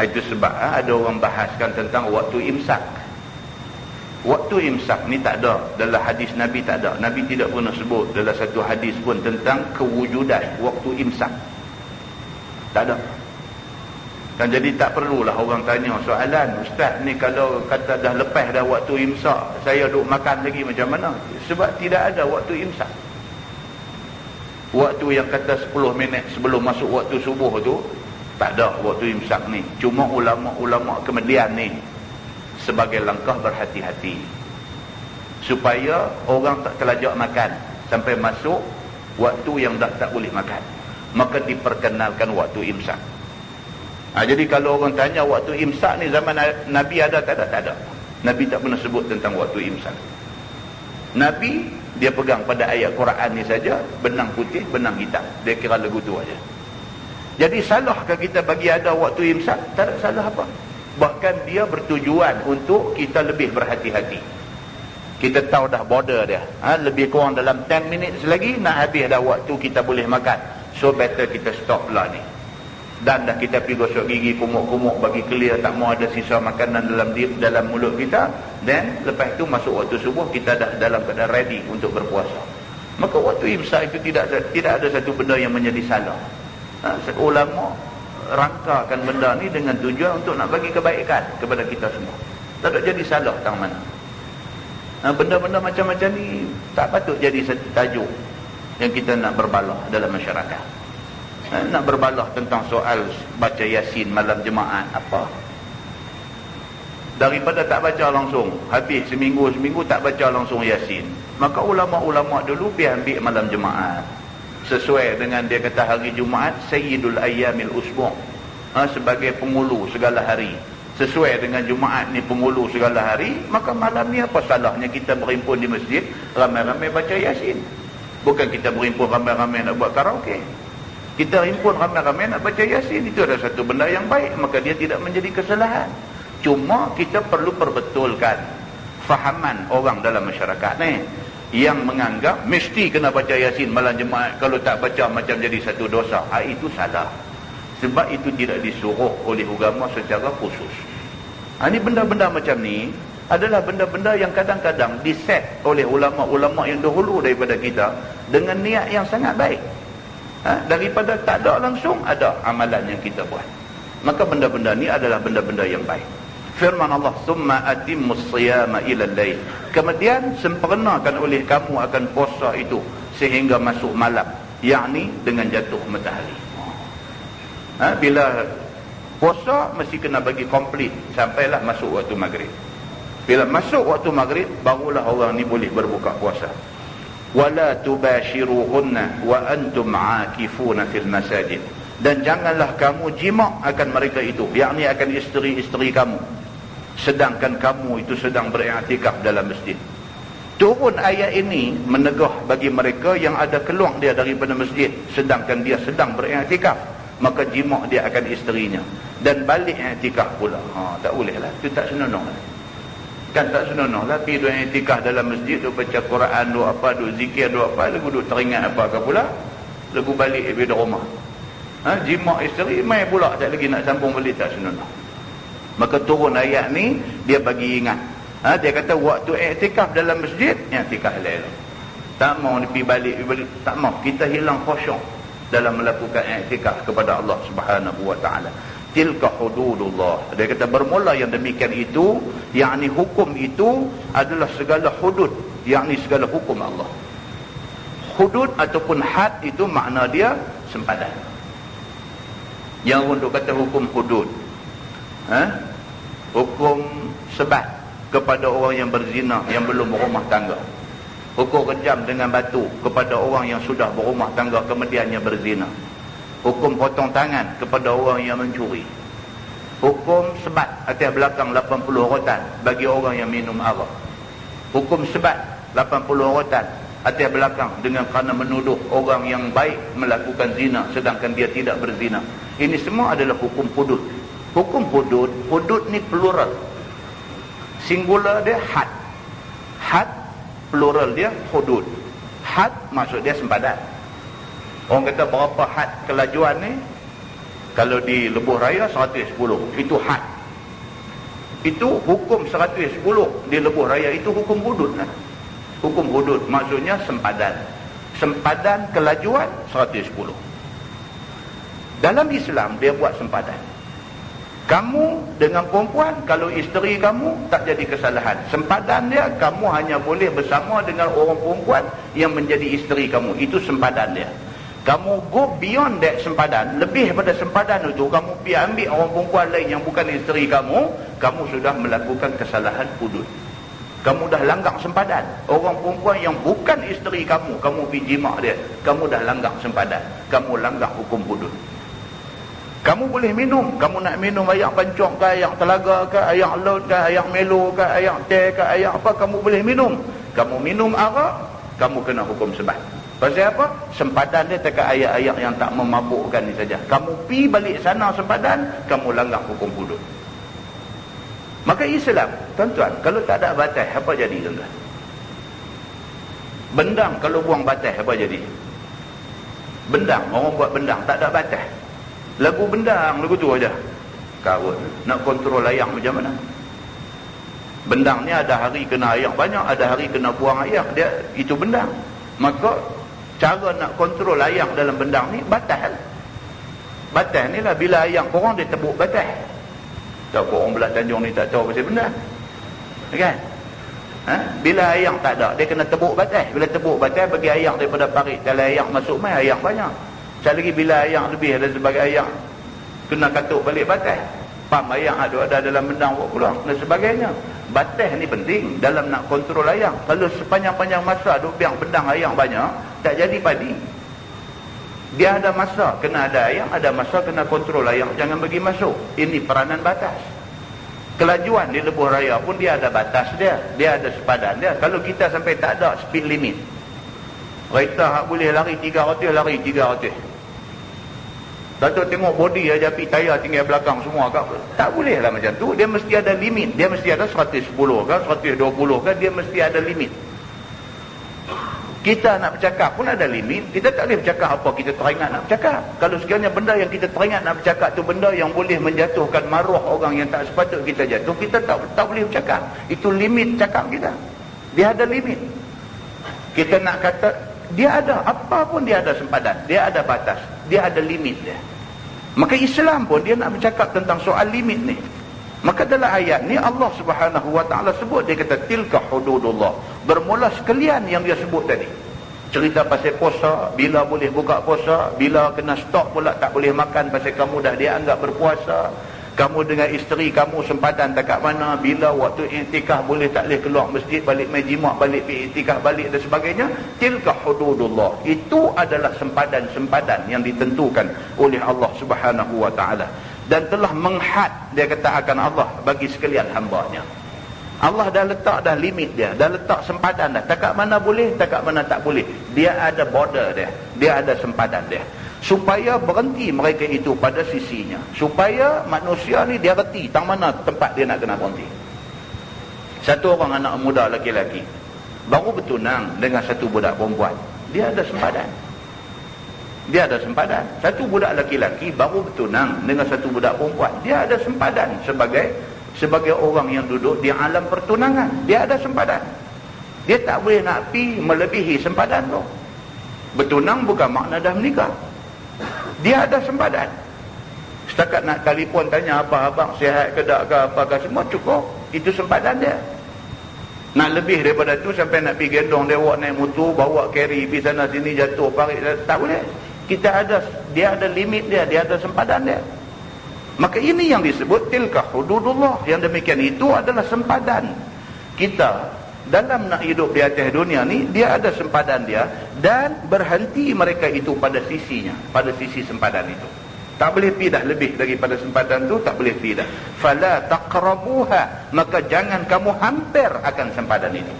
Itu sebab ada orang bahaskan tentang waktu imsak. Waktu imsak ni tak ada dalam hadis Nabi, tak ada. Nabi tidak pernah sebut dalam satu hadis pun tentang kewujudan waktu imsak. Tak ada. Dan jadi tak perlulah orang tanya soalan, ustaz ni kalau kata dah lepas dah waktu imsak, saya duk makan lagi macam mana? Sebab tidak ada waktu imsak. Waktu yang kata 10 minit sebelum masuk waktu subuh tu, tak ada waktu imsak ni. Cuma ulama-ulama kemudian ni sebagai langkah berhati-hati supaya orang tak terlajak makan sampai masuk waktu yang dah tak boleh makan, maka diperkenalkan waktu imsak. Jadi kalau orang tanya waktu imsak ni zaman Nabi ada tak ada? Tak ada. Nabi tak pernah sebut tentang waktu imsak. Nabi dia pegang pada ayat Quran ni saja, benang putih, benang hitam. Dia kira lagu tu aja. Jadi salahkah kita bagi ada waktu imsak? Tak ada salah apa. Bahkan dia bertujuan untuk kita lebih berhati-hati. Kita tahu dah border dia. Lebih kurang dalam 10 minit lagi nak habis dah waktu kita boleh makan. So better kita stop lah ni. Dan dah kita pergi gosok gigi, kumuk-kumuk bagi clear, tak mau ada sisa makanan dalam mulut kita. Then lepas itu masuk waktu subuh, kita dah dalam keadaan ready untuk berpuasa. Maka waktu imsak itu tidak ada satu benda yang menjadi salah. Ulama rangkakan benda ni dengan tujuan untuk nak bagi kebaikan kepada kita semua. Tak ada jadi salah tang mana. Benda-benda macam-macam ni tak patut jadi satu tajuk yang kita nak berbalah dalam masyarakat. Nak berbalah tentang soal baca Yasin malam jemaat apa? Daripada tak baca langsung, habis seminggu tak baca langsung Yasin, maka ulama-ulama dulu biar ambil malam jemaat sesuai dengan dia kata hari Jumaat Sayyidul Ayyamil Usbu', sebagai pengulu segala hari. Sesuai dengan Jumaat ni pengulu segala hari, maka malam ni apa salahnya kita berhimpun di masjid ramai-ramai baca Yasin? Bukan kita berhimpun ramai-ramai nak buat karaoke. Kita himpun ramai-ramai nak baca Yasin, itu adalah satu benda yang baik, maka dia tidak menjadi kesalahan. Cuma kita perlu perbetulkan fahaman orang dalam masyarakat ni yang menganggap mesti kena baca Yasin malam jemaat, kalau tak baca macam jadi satu dosa. Itu salah. Sebab itu tidak disuruh oleh agama secara khusus. Ini benda-benda macam ni adalah benda-benda yang kadang-kadang diset oleh ulama-ulama yang dahulu daripada kita dengan niat yang sangat baik. Daripada tak ada langsung, ada amalan yang kita buat. Maka benda-benda ni adalah benda-benda yang baik. Firman Allah, "Tsumma atimmus siyama ila al-lail." Kemudian sempurnakan oleh kamu akan puasa itu sehingga masuk malam, yakni dengan jatuh matahari. Bila puasa mesti kena bagi komplit sampailah masuk waktu maghrib. Bila masuk waktu maghrib, barulah orang ni boleh berbuka puasa. Wala tubashiruhunna wa antum aakifuna fil masajid. Dan janganlah kamu jima' akan mereka itu, yakni akan isteri-isteri kamu, sedangkan kamu itu sedang beriktikaf dalam masjid. Turun ayat ini menegah bagi mereka yang ada keluar dia daripada masjid sedangkan dia sedang beriktikaf, maka jima' dia akan isterinya dan balik iktikaf pula. Tak boleh lah, itu tak senonoh lah. Kan tak senonoh lah, pergi duduk iktikaf dalam masjid, duduk baca Quran, duduk apa, duduk zikir, duduk apa, lagu duduk teringat apa ke pula, lagu balik pergi rumah. Jima' isteri, mai pula tak lagi nak sambung balik, tak senonoh. Maka turun ayat ni, dia bagi ingat. Dia kata waktu iktikaf dalam masjid, iktikaf elok. Tak mau pergi balik, tak mau. Kita hilang khusyuk dalam melakukan iktikaf kepada Allah Subhanahu wa taala. Tilka hududullah. Dia kata bermula yang demikian itu, yakni hukum itu adalah segala hudud, yakni segala hukum Allah. Hudud ataupun had itu makna dia sempadan. Yang untuk kata hukum hudud, hukum sebat kepada orang yang berzina yang belum berumah tangga, hukum kejam dengan batu kepada orang yang sudah berumah tangga kemudiannya berzina, hukum potong tangan kepada orang yang mencuri, hukum sebat atas belakang 80 rotan bagi orang yang minum arak, hukum sebat 80 rotan atas belakang dengan kerana menuduh orang yang baik melakukan zina sedangkan dia tidak berzina. Ini semua adalah hukum hudud. Hukum hudud, hudud ni plural, singular dia had. Had plural dia hudud. Had maksud dia sempadan. Orang kata berapa had kelajuan ni? Kalau di Lebuh Raya 110, itu had. Itu hukum 110 di Lebuh Raya, itu hukum hudud lah. Hukum hudud maksudnya sempadan. Sempadan kelajuan 110. Dalam Islam dia buat sempadan. Kamu dengan perempuan, kalau isteri kamu tak jadi kesalahan. Sempadan dia, kamu hanya boleh bersama dengan orang perempuan yang menjadi isteri kamu. Itu sempadan dia. Kamu go beyond that sempadan, lebih daripada sempadan itu, kamu pergi ambil orang perempuan lain yang bukan isteri kamu, kamu sudah melakukan kesalahan hudud. Kamu dah langgar sempadan. Orang perempuan yang bukan isteri kamu, kamu pergi jima' dia, kamu dah langgar sempadan. Kamu langgar hukum hudud. Kamu boleh minum, kamu nak minum air pancong ke, air telaga ke, air laut ke, air melo ke, air teh ke, air apa, kamu boleh minum. Kamu minum arak, kamu kena hukum sebat. Pasal apa? Sempadan dia dekat ayat-ayat yang tak memabukkan ni saja. Kamu pi balik sana sempadan, kamu langgar hukum hudud. Maka Islam, tuan-tuan, kalau tak ada batas, apa jadi tuan-tuan? Bendang kalau buang batas, apa jadi? Bendang, orang buat bendang, tak ada batas. Lagu bendang, lagu tu aja. Kawin, nak kontrol air macam mana? Bendang ni ada hari kena air banyak, ada hari kena buang air, dia itu bendang. Maka cara nak kontrol air dalam bendang ni batas. Batas ni lah bila air korang dia tebuk batas. Tak, orang belah Tanjung ni tak tahu pasal bendang. Kan? Bila air tak ada, dia kena tebuk batas. Bila tebuk batas, bagi air daripada parit. Kalau air masuk mai, air banyak. Sekali lagi bila air lebih ada sebagai air, kena katuk balik batas. Pam air ada dalam bendang buat pulang dan sebagainya. Batas ni penting dalam nak kontrol air. Kalau sepanjang-panjang masa duk biar bendang air banyak, tak jadi padi. Dia ada masa kena ada air, ada masa kena kontrol air, jangan bagi masuk. Ini peranan batas. Kelajuan di Lebuh Raya pun dia ada batas dia, dia ada sepadan dia. Kalau kita sampai tak ada speed limit, kereta hak boleh lari 300, lari 300. Datuk tengok body aja, api tayar tinggal belakang semua, tak boleh lah macam tu. Dia mesti ada limit. Dia mesti ada 110 kan, 120 kan, dia mesti ada limit. Kita nak bercakap pun ada limit. Kita tak boleh bercakap apa kita teringat nak bercakap. Kalau sekiranya benda yang kita teringat nak bercakap tu benda yang boleh menjatuhkan maruah orang yang tak sepatut kita jatuh, kita tak boleh bercakap. Itu limit cakap kita. Dia ada limit. Kita nak kata, dia ada, apa pun dia ada sempadan, dia ada batas, dia ada limit dia. Maka Islam pun dia nak bercakap tentang soal limit ni. Maka dalam ayat ni Allah Subhanahu wa taala sebut, dia kata tilka hududullah. Bermula sekalian yang dia sebut tadi. Cerita pasal puasa, bila boleh buka puasa, bila kena stop pula tak boleh makan pasal kamu dah dianggap berpuasa. Kamu dengan isteri kamu sempadan tak kat mana, bila waktu iktikaf boleh tak boleh keluar masjid, balik main jimat, balik pergi iktikaf balik dan sebagainya. Tilka hududullah. Itu adalah sempadan-sempadan yang ditentukan oleh Allah Subhanahu wa taala. Dan telah menghad, dia kata akan Allah bagi sekalian hamba-Nya. Allah dah letak dah limit dia, dah letak sempadan dah. Tak kat mana boleh, tak kat mana tak boleh. Dia ada border dia, dia ada sempadan dia. Supaya berhenti mereka itu pada sisinya. Supaya manusia ni dia reti tang mana tempat dia nak kena berhenti. Satu orang anak muda lelaki-lelaki baru bertunang dengan satu budak perempuan, dia ada sempadan. Dia ada sempadan. Satu budak lelaki-lelaki baru bertunang dengan satu budak perempuan, dia ada sempadan sebagai orang yang duduk di alam pertunangan. Dia ada sempadan. Dia tak boleh nak pi melebihi sempadan tu. Bertunang bukan makna dah menikah. Dia ada sempadan. Setakat nak telefon tanya apa abang sihat ke tak ke apa ke, semua cukup. Itu sempadan dia. Nak lebih daripada tu sampai nak pergi gendong dia, naik motor, bawa carry pergi sana sini, jatuh parit, tak boleh. Dia ada limit dia, dia ada sempadan dia. Maka ini yang disebut tilka hududullah. Yang demikian itu adalah sempadan kita dalam nak hidup di atas dunia ni. Dia ada sempadan dia, dan berhenti mereka itu pada sisinya, pada sisi sempadan itu. Tak boleh pindah lebih daripada sempadan tu, tak boleh pindah. Fala taqrabuha, maka jangan kamu hampir akan sempadan itu.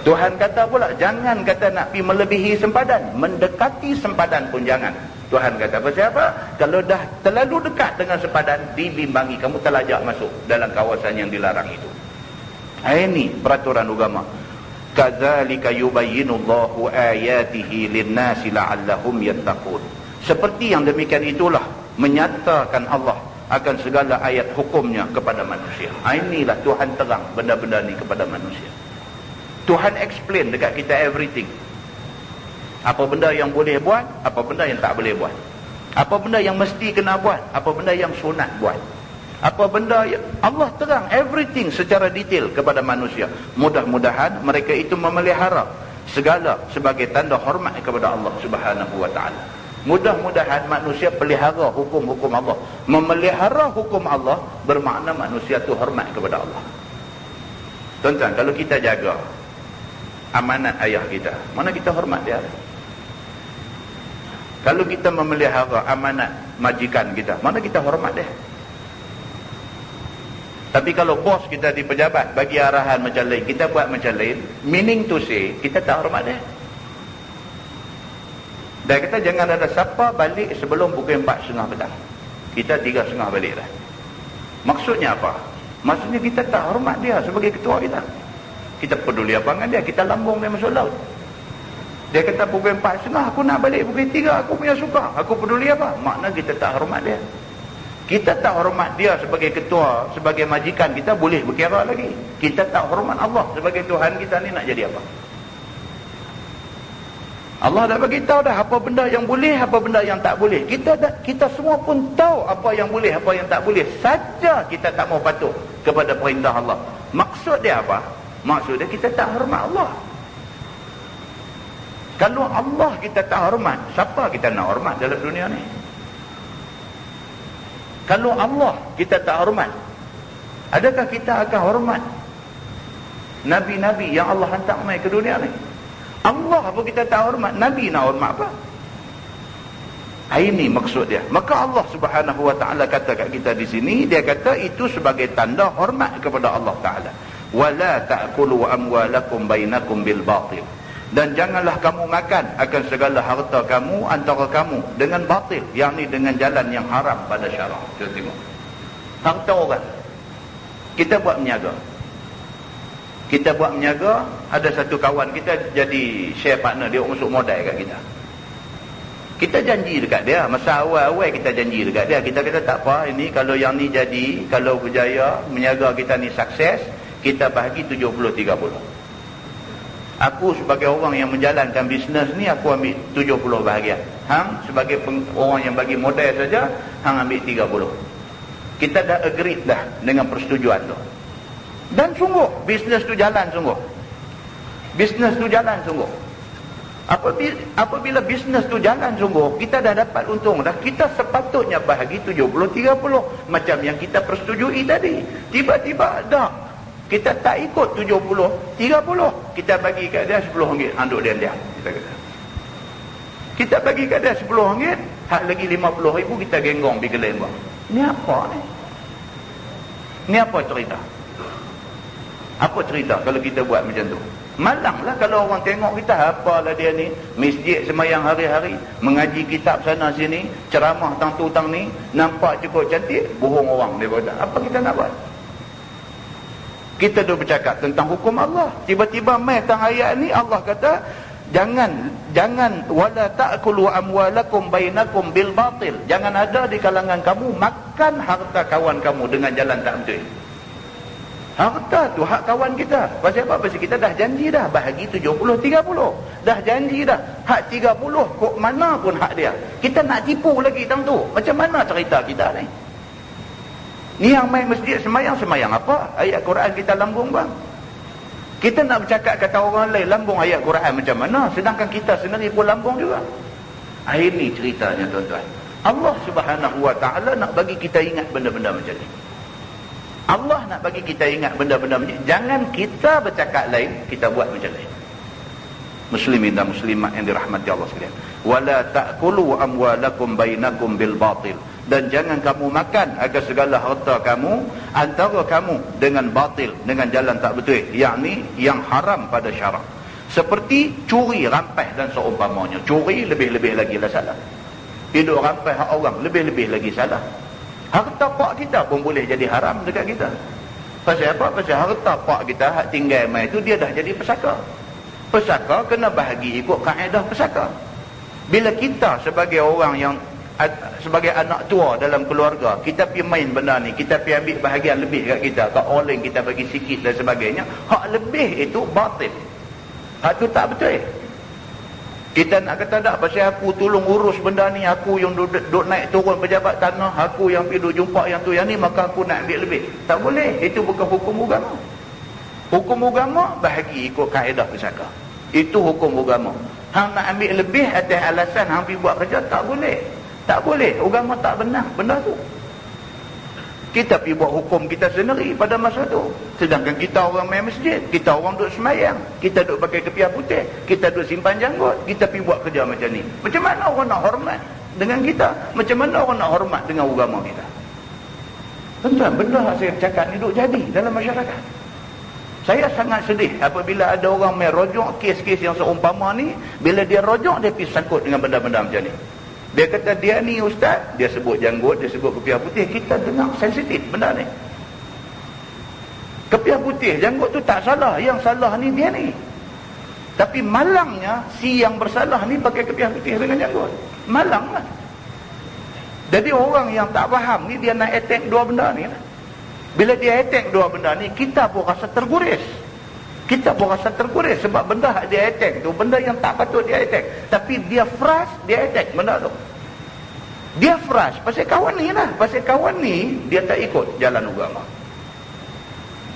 Tuhan kata pula, jangan kata nak pergi melebihi sempadan, mendekati sempadan pun jangan. Tuhan kata pasal apa? Kalau dah terlalu dekat dengan sempadan, dibimbangi, kamu terlajak masuk dalam kawasan yang dilarang itu. Ini peraturan agama. Kadzalika yubayyinullahu ayatihi lin-nasi la'allahum yattaqun. Seperti yang demikian itulah menyatakan Allah akan segala ayat hukumnya kepada manusia. Inilah Tuhan terang benda-benda ni kepada manusia. Tuhan explain dekat kita everything. Apa benda yang boleh buat, apa benda yang tak boleh buat. Apa benda yang mesti kena buat, apa benda yang sunat buat. Apa benda yang Allah terang everything secara detail kepada manusia. Mudah-mudahan mereka itu memelihara segala sebagai tanda hormat kepada Allah Subhanahu wa taala. Mudah-mudahan manusia pelihara hukum-hukum Allah. Memelihara hukum Allah bermakna manusia tu hormat kepada Allah. Tuan-tuan, kalau kita jaga amanat ayah kita, mana kita hormat dia? Kalau kita memelihara amanat majikan kita, mana kita hormat dia? Tapi kalau bos kita di pejabat bagi arahan macam lain, kita buat macam lain, meaning to say, kita tak hormat dia. Dan kita jangan ada siapa balik sebelum pukul 4.30 petang. Kita 3.30 balik dah. Maksudnya apa? Maksudnya kita tak hormat dia sebagai ketua kita. Kita peduli apa dengan dia, kita lambung dia masuk laut. Dia kata pukul 4.30 aku nak balik pukul 3, aku punya suka. Aku peduli apa? Makna kita tak hormat dia. Kita tak hormat dia sebagai ketua, sebagai majikan kita, boleh berkira lagi. Kita tak hormat Allah sebagai Tuhan kita, ni nak jadi apa? Allah dah bagi tahu dah apa benda yang boleh, apa benda yang tak boleh. Kita semua pun tahu apa yang boleh, apa yang tak boleh. Saja kita tak mau patuh kepada perintah Allah. Maksud dia apa? Maksud dia kita tak hormat Allah. Kalau Allah kita tak hormat, siapa kita nak hormat dalam dunia ni? Kalau Allah kita tak hormat, adakah kita akan hormat Nabi-Nabi yang Allah hantar mai ke dunia ni? Allah apa kita tak hormat, Nabi nak hormat apa? Ini maksud dia. Maka Allah Subhanahu wa taala kata kat kita di sini, dia kata itu sebagai tanda hormat kepada Allah Taala. Wala ta'kulu amwalakum bainakum bil batil. Dan janganlah kamu makan akan segala harta kamu antara kamu dengan batil, yakni dengan jalan yang haram pada syarak. Cuba tengok. Harta orang kita buat meniaga. Kita buat meniaga, ada satu kawan kita jadi share partner, dia masuk modal kat kita. Kita janji dekat dia, masa awal-awal kita janji dekat dia, kita kata tak apa, ini kalau yang ni jadi, kalau berjaya, meniaga kita ni sukses, kita bahagi 70-30. Aku sebagai orang yang menjalankan bisnes ni, aku ambil 70 bahagian. Hang sebagai orang yang bagi modal saja, hang ambil 30. Kita dah agree dah dengan persetujuan tu. Dan sungguh, bisnes tu jalan sungguh. Bisnes tu jalan sungguh. Apabila bisnes tu jalan sungguh, kita dah dapat untung dah, kita sepatutnya bahagi 70-30 macam yang kita persetujui tadi. Tiba-tiba dah kita tak ikut 70-30, kita bagi kat dia RM10, anduk dia kita kata. Kita bagi kat dia RM10, hak lagi RM50,000 kita genggong pergi kedai bang. Ni apa ni? Ni apa cerita? Apa cerita kalau kita buat macam tu? Malanglah kalau orang tengok kita, apalah dia ni, masjid semayang hari-hari, mengaji kitab sana sini, ceramah tang tu tang ni, nampak cukup cantik, bohong orang dia kata. Apa kita nak buat? Kita dah bercakap tentang hukum Allah, tiba-tiba mai tang ayat ni Allah kata jangan wala ta'kulu amwalakum bainakum bil batil. Jangan ada di kalangan kamu makan harta kawan kamu dengan jalan tak betul. Harta tu hak kawan kita. Pasal apa? Pasal kita dah janji dah bahagi 70-30. Dah janji dah. Hak 30 kok mana pun hak dia. Kita nak tipu lagi tang tu. Macam mana cerita kita ni? Ni yang main masjid semayang apa? Ayat Quran kita lambung bang. Kita nak bercakap kata orang lain lambung ayat Quran macam mana? Sedangkan kita sendiri pun lambung juga. Ini ceritanya tuan-tuan. Allah Subhanahu Wa Taala nak bagi kita ingat benda-benda macam ni. Allah nak bagi kita ingat benda-benda macam ni. Jangan kita bercakap lain, kita buat macam lain. Muslimin dan muslimat yang dirahmati Allah sekalian. Wala ta'kulu amwalakum bainakum bil batil. Dan jangan kamu makan agar segala harta kamu antara kamu dengan batil, dengan jalan tak betul, yakni yang haram pada syarak. Seperti curi, rampas dan seumpamanya. Curi lebih-lebih lagi lah salah. Hidup rampas hak orang lebih-lebih lagi salah. Harta pak kita pun boleh jadi haram dekat kita. Pasal apa? Pasal harta pak kita hak tinggal mai tu dia dah jadi pesaka. Pesaka kena bahagi ikut kaedah pesaka. Bila kita sebagai orang yang sebagai anak tua dalam keluarga, kita pergi main benda ni, kita pergi ambil bahagian lebih kat kita, kat orang kita bagi sikit dan sebagainya, hak lebih itu batil. Hak tu tak betul. Kita nak kata tak, pasal aku tolong urus benda ni, aku yang duduk naik turun pejabat tanah, aku yang pergi duduk jumpa yang tu yang ni, maka aku nak ambil lebih. Tak boleh. Itu bukan hukum agama. Hukum agama bahagi ikut kaedah pesaka. Itu hukum agama. Hang nak ambil lebih atas alasan hang pergi buat kerja, tak boleh. Tak boleh. Agama tak benar benda tu. Kita pergi buat hukum kita sendiri pada masa tu. Sedangkan kita orang main masjid, kita orang duduk semayang, kita duduk pakai kepiah putih, kita duduk simpan janggut, kita pergi buat kerja macam ni. Macam mana orang nak hormat dengan kita? Macam mana orang nak hormat dengan agama kita? Tuan-tuan, benda yang saya cakap ni duduk jadi dalam masyarakat. Saya sangat sedih apabila ada orang main rojok kes-kes yang seumpama ni. Bila dia rojok, dia pergi sangkut dengan benda-benda macam ni. Dia kata dia ni ustaz, dia sebut janggut, dia sebut kepiah putih, kita dengar sensitif benda ni. Kepiah putih, janggut tu tak salah, yang salah ni dia ni. Tapi malangnya si yang bersalah ni pakai kepiah putih dengan janggut. Malang lah. Jadi orang yang tak faham ni, dia nak attack dua benda ni lah. Bila dia attack dua benda ni, kita pun rasa terguris. Kita pun rasa terguris sebab benda dia attack tu, benda yang tak patut dia attack. Tapi dia frust, dia attack benda tu. Dia frust pasal kawan ni lah. Pasal kawan ni, dia tak ikut jalan agama.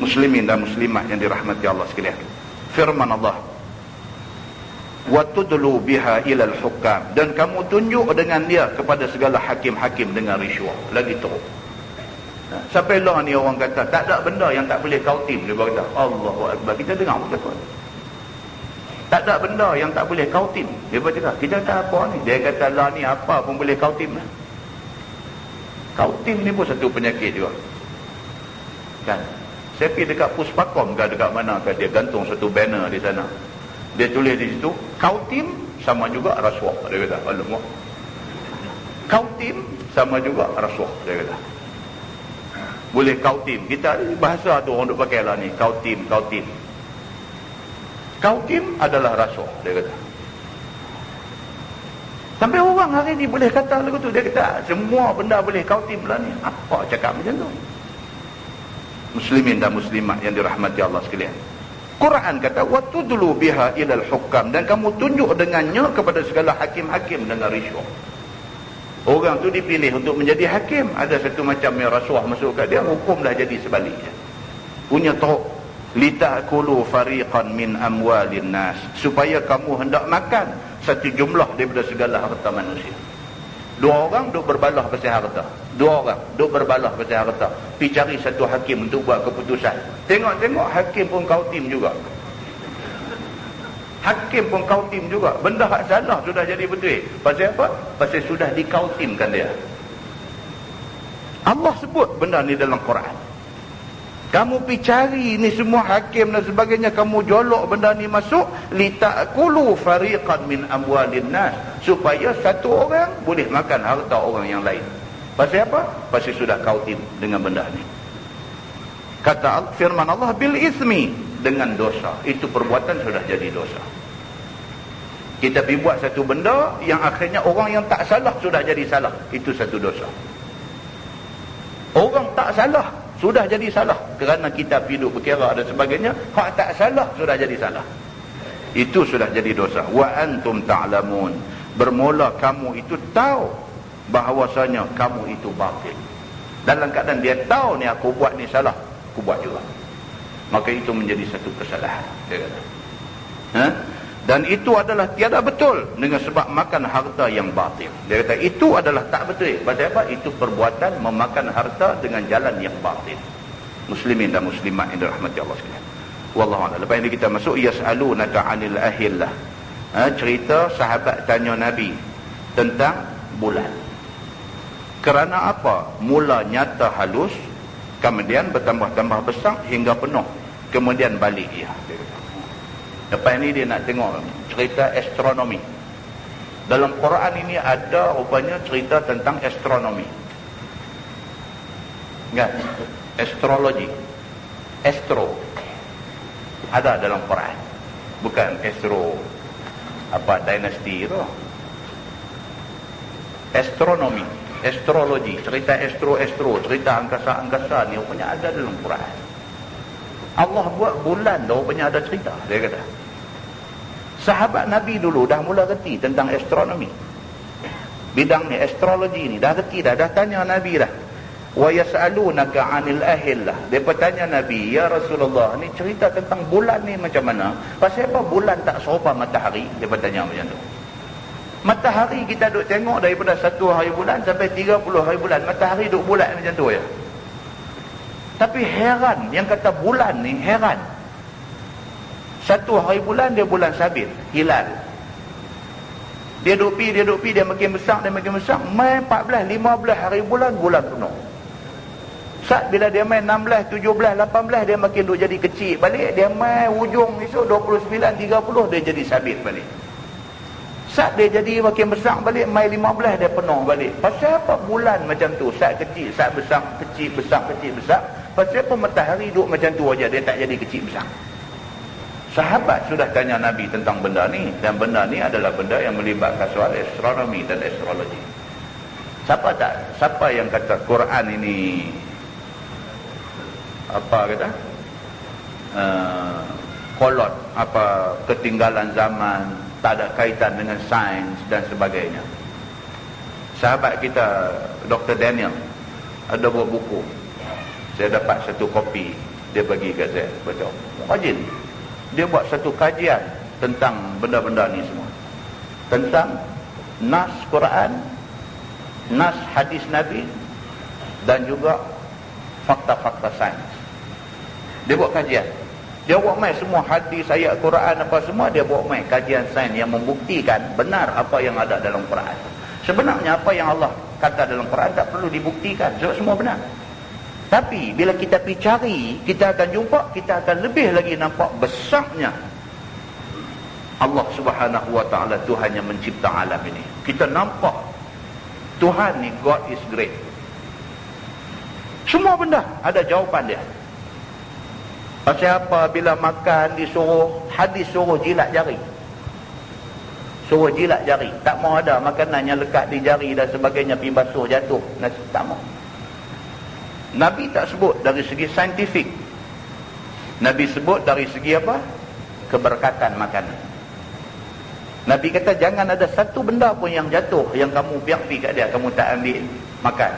Muslimin dan muslimat yang dirahmati Allah sekalian. Firman Allah, wa tudlu biha ilal hukam. Dan kamu tunjuk dengan dia kepada segala hakim-hakim dengan riswah. Lagi teruk. Sampai lah ni orang kata tak ada benda yang tak boleh kau tim. Dia berkata Allahu Akbar. Kita dengar pun takut. Tak ada benda yang tak boleh kau tim. Dia berkata kita kata apa ni? Dia kata lah ni apa pun boleh kau tim lah. Kau tim ni pun satu penyakit juga kan. Saya pergi dekat Puspakom ke dekat mana ke, dia gantung satu banner di sana. Dia tulis di situ kau tim sama juga rasuah. Dia kata alamak, kau tim sama juga rasuah. Dia kata boleh kau tim. Kita bahasa tu orang duk pakai lah ni, kau tim, kau tim. Kautim adalah rasuah, dia kata. Sampai orang hari ni boleh kata lagu tu. Dia kata semua benda boleh kautim lah ni. Apa cakap macam tu? Muslimin dan muslimat yang dirahmati Allah sekalian, Quran kata watudlu biha ilal hukam, dan kamu tunjuk dengannya kepada segala hakim-hakim dengan risuah. Orang tu dipilih untuk menjadi hakim, ada satu macam yang rasuah masuk kat dia, hukumlah jadi sebaliknya. Punya teruk, litakulu fariqan min amwalin nas, supaya kamu hendak makan satu jumlah daripada segala harta manusia. Dua orang duk berbalah pasal harta, dua orang duk berbalah pasal harta, pergi cari satu hakim untuk buat keputusan. Tengok-tengok hakim pun kautim juga. Hakim pun kautim juga. Benda hak salah sudah jadi betul. Pasal apa? Pasal sudah dikautimkan dia. Allah sebut benda ni dalam Quran. Kamu pergi cari ni semua hakim dan sebagainya, kamu jolok benda ni masuk, litakulu fariqan min amwalin nas, supaya satu orang boleh makan harta orang yang lain. Pasal apa? Pasal sudah kautim dengan benda ni. Kata firman Allah, bil ismi, dengan dosa. Itu perbuatan sudah jadi dosa. Kita pergi buat satu benda yang akhirnya orang yang tak salah sudah jadi salah. Itu satu dosa. Orang tak salah sudah jadi salah kerana kita hidup berkira dan sebagainya. Hak tak salah sudah jadi salah. Itu sudah jadi dosa. Wa antum ta'lamun, bermula kamu itu tahu bahawasanya kamu itu batil. Dalam keadaan dia tahu ni aku buat ni salah, aku buat juga, maka itu menjadi satu kesalahan, dia kata. Dan itu adalah tiada betul dengan sebab makan harta yang batil. Dia kata itu adalah tak betul. Pasal apa? Itu perbuatan memakan harta dengan jalan yang batil. Muslimin dan muslimat yang dirahmati Allah sekalian. Wallahu a'lam. Lepas ini kita masuk yas'alunaka 'anil ahillah. Cerita sahabat tanya Nabi tentang bulan. Kerana apa? Mula nyata halus, kemudian bertambah-tambah besar hingga penuh, kemudian balik ia. Lepas ni dia nak tengok cerita astronomi. Dalam Quran ini ada rupanya cerita tentang astronomi. Kan? Astrologi. Astro. Ada dalam Quran. Bukan astro apa dinasti itu. Astronomi, astrologi, cerita astro, cerita angkasa-angkasa ni rupanya ada dalam Quran. Allah buat bulan dah rupanya ada cerita, dia kata. Sahabat Nabi dulu dah mula reti tentang astronomi. Bidang ni, astrologi ni, dah reti dah tanya Nabi dah. Wa yas'alunaka 'anil ahillah. Depa tanya Nabi, ya Rasulullah, ni cerita tentang bulan ni macam mana? Pasal apa bulan tak serupa matahari? Depa tanya macam tu. Matahari kita duk tengok daripada 1 hari bulan sampai 30 hari bulan, matahari duk bulat macam tu ya. Tapi heran, yang kata bulan ni heran. 1 hari bulan dia bulan sabit, hilal. Dia duk pi, dia makin besar, Mai 14, 15 hari bulan penuh. Saat bila dia main 16, 17, 18, dia makin duk jadi kecil balik. Dia main hujung esok 29, 30, dia jadi sabit balik. Saat dia jadi makin besar balik, mai 15 dia penuh balik. Pasal apa bulan macam tu? Saat kecil, saat besar, kecil, besar, kecil, besar. Pasal apa matahari duduk macam tu aja, dia tak jadi kecil besar? Sahabat sudah tanya Nabi tentang benda ni, dan benda ni adalah benda yang melibatkan soal astronomi dan astrologi. Siapa yang kata Quran ini apa kata? Kolot, apa ketinggalan zaman, tak ada kaitan dengan sains dan sebagainya. Sahabat kita Dr. Daniel ada buat buku. Saya dapat satu kopi, dia bagi kat saya baca. Rajin. Dia buat satu kajian tentang benda-benda ni semua. Tentang nas Quran, nas hadis Nabi, dan juga fakta-fakta sains. Dia buat kajian. Dia buat mai semua hadis, ayat Quran apa semua, dia buat mai kajian sains yang membuktikan benar apa yang ada dalam Quran. Sebenarnya apa yang Allah kata dalam Quran tak perlu dibuktikan, sebab semua benar. Tapi bila kita pergi cari, kita akan jumpa, kita akan lebih lagi nampak besarnya Allah Subhanahu wa ta'ala, Tuhan yang mencipta alam ini. Kita nampak Tuhan ni, God is great. Semua benda ada jawapan dia. Pasal apa? Bila makan hadis suruh jilat jari. Suruh jilat jari. Tak mau ada makanan yang lekat di jari dan sebagainya pergi basuh jatuh. Tak mau. Nabi tak sebut dari segi saintifik. Nabi sebut dari segi apa? Keberkatan makanan. Nabi kata jangan ada satu benda pun yang jatuh yang kamu biar pergi kat dia, kamu tak ambil makan.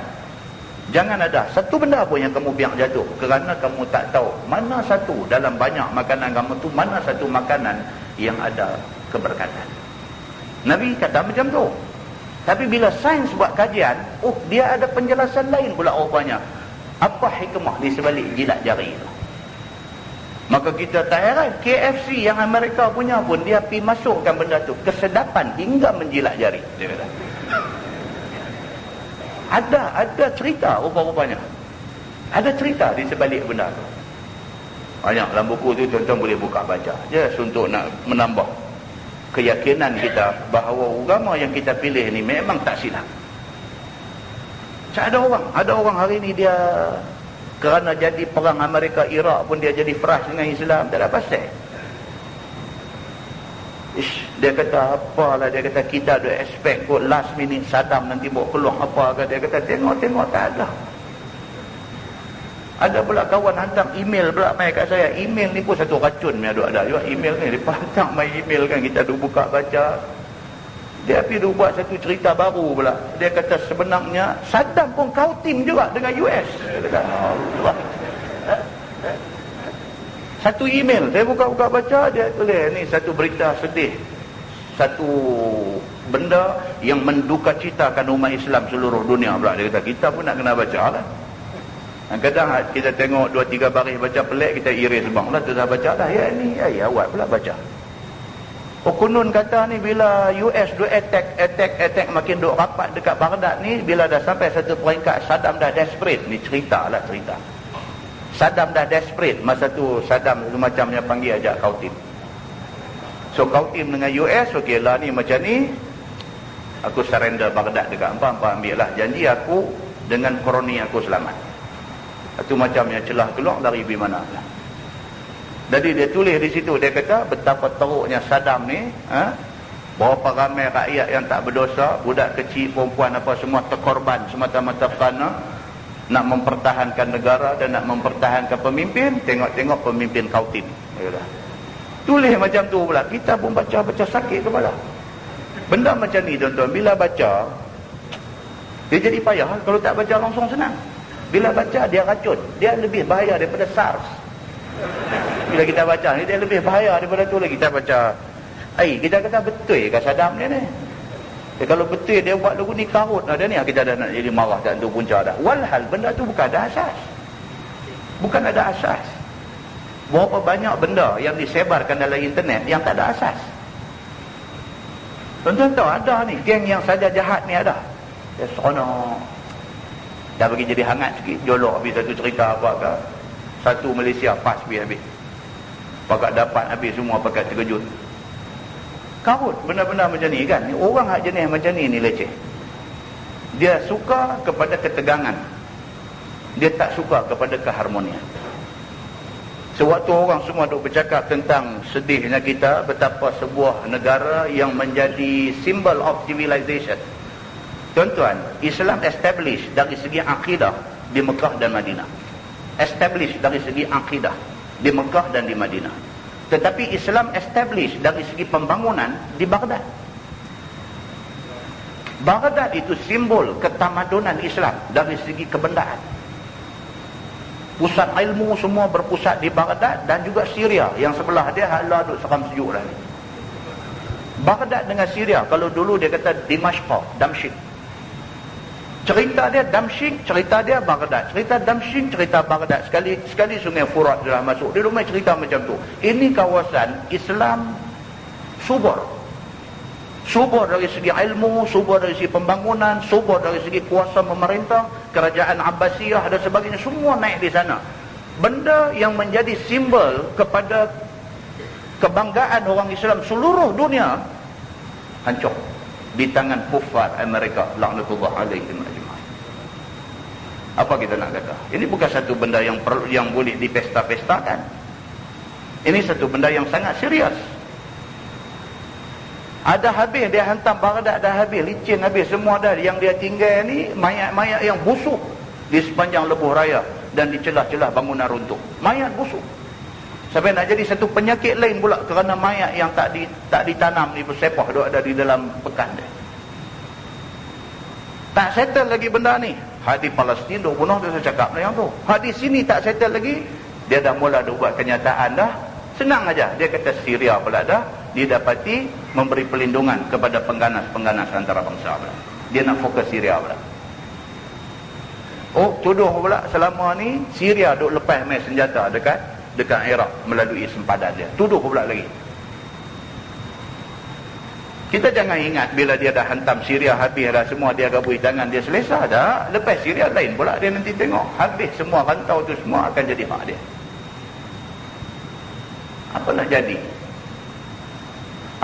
Jangan ada satu benda pun yang kamu biar jatuh, kerana kamu tak tahu mana satu dalam banyak makanan kamu tu, mana satu makanan yang ada keberkatan. Nabi kata macam tu. Tapi bila sains buat kajian, dia ada penjelasan lain pula rupanya. Apa hikmah di sebalik jilat jari itu? Maka kita tak heran, KFC yang Amerika punya pun dia pergi masukkan benda tu, kesedapan hingga menjilat jari, dia kata. Ada cerita rupa-rupanya. Ada cerita di sebalik benda tu. Banyak dalam buku tu tuan-tuan boleh buka baca. Just untuk nak menambah keyakinan kita bahawa agama yang kita pilih ni memang tak silap. Ada orang hari ni dia kerana jadi perang Amerika Iraq pun dia jadi frust dengan Islam, tak ada pasal. Dia kata apalah, dia kata kita ada expect kot last minute Saddam nanti bawa keluar apa ke. Dia kata tengok tak ada. Ada pula kawan hantar email pula mai kat saya. Email ni pun satu racun ni ada juga email ni. Dia hantar mai email kan, kita duk buka baca. Dia pergi buat satu cerita baru pula. Dia kata sebenarnya Saddam pun kautim juga dengan US. Dia kata Allah. Satu email saya buka-buka baca, dia tulis ni satu berita sedih, satu benda yang menduka citakan umat Islam seluruh dunia pula. Dia kata kita pun nak kena baca lah. Kadang kita tengok 2-3 baris baca pelik, kita iris bang lah, tu dah baca dah. Ya ni awak pula baca. Konon kata ni bila US do attack makin duk rapat dekat Baghdad ni, bila dah sampai satu peringkat Saddam dah desperate. Ni cerita. Saddam dah desperate. Masa tu Saddam tu macamnya panggil ajak kautim. So kautim dengan US, okey lah ni macam ni, aku surrender Baghdad dekat hampa ambil lah janji aku dengan koloni aku selamat. Itu macamnya celah keluar dari pergi mana lah. Jadi dia tulis di situ, dia kata betapa teruknya Saddam ni, berapa ramai rakyat yang tak berdosa, budak kecil, perempuan apa semua terkorban semata-mata kerana nak mempertahankan negara dan nak mempertahankan pemimpin. Tengok-tengok pemimpin kautim. Tulis macam tu pula. Kita pun baca sakit kepala. Benda macam ni tuan-tuan, bila baca dia jadi payah. Kalau tak baca langsung senang. Bila baca dia racun. Dia lebih bahaya daripada SARS. Bila kita baca ni dia lebih bahaya daripada tu lagi. Kita baca kita kata betul ke Saddam ni. Kalau betul dia buat lagu ni karut ada ni, kita dah nak jadi marah tak tentu punca dah. Walhal benda tu bukan ada asas. Bukan ada asas. Berapa banyak benda yang disebarkan dalam internet yang tak ada asas. Tuan-tuan tahu ada ni geng yang saja jahat ni ada. Dia seronok. Dah bagi jadi hangat sikit, jolok habis satu cerita apa ke. Satu Malaysia pas habis. Pakat dapat habis semua, pakat terkejut. Karut benda-benda macam ni kan. Orang hak jenis macam ni leceh. Dia suka kepada ketegangan, dia tak suka kepada keharmonian. Sewaktu orang semua duk bercakap tentang sedihnya kita, betapa sebuah negara yang menjadi symbol of civilization. Tuan-tuan, Islam establish dari segi akidah di Mekah dan Madinah. Establish dari segi akidah di Mekah dan di Madinah. Tetapi Islam establish dari segi pembangunan di Baghdad. Baghdad itu simbol ketamadunan Islam dari segi kebendaan. Pusat ilmu semua berpusat di Baghdad dan juga Syria yang sebelah dia hala duk seram sejuk lagi. Baghdad dengan Syria, kalau dulu dia kata Damsyik. Cerita dia Damsyik, cerita dia Baghdad. Cerita Damsyik, cerita Baghdad. Sekali sungai Furat dah masuk. Dia rumah cerita macam tu. Ini kawasan Islam subur. Subur dari segi ilmu, subur dari segi pembangunan, subur dari segi kuasa memerintah, kerajaan Abbasiyah dan sebagainya. Semua naik di sana. Benda yang menjadi simbol kepada kebanggaan orang Islam seluruh dunia hancur di tangan kufar Amerika, laknatullah alaihim ajma'in. Apa kita nak kata? Ini bukan satu benda yang boleh dipesta-pestakan. Ini satu benda yang sangat serius. Ada habis, dia hantam Baghdad dah habis, licin habis, semua dah. Yang dia tinggal ni mayat-mayat yang busuk di sepanjang lebuh raya dan di celah-celah bangunan runtuh. Mayat busuk. Sampai nak jadi satu penyakit lain pula kerana mayat yang tak ditanam ni bersepah duk ada di dalam pekan dia. Tak settle lagi benda ni. Hadis Palestin duk bunuh tu, saya cakap yang tu. Hadis sini tak settle lagi, dia dah mula duk buat kenyataan dah. Senang aja. Dia kata Syria pula dah didapati memberi perlindungan kepada pengganas-pengganas antara bangsa pula. Dia nak fokus Syria pula. Oh, tuduh pula selama ni Syria duk lepas main senjata dekat Iraq melalui sempadan dia. Tuduh pula lagi. Kita jangan ingat bila dia dah hantam Syria habis dah semua, dia gabui tangan, dia selesai dah. Lepas Syria lain pula dia nanti tengok. Habis semua rantau tu semua akan jadi hak dia. Apa nak jadi?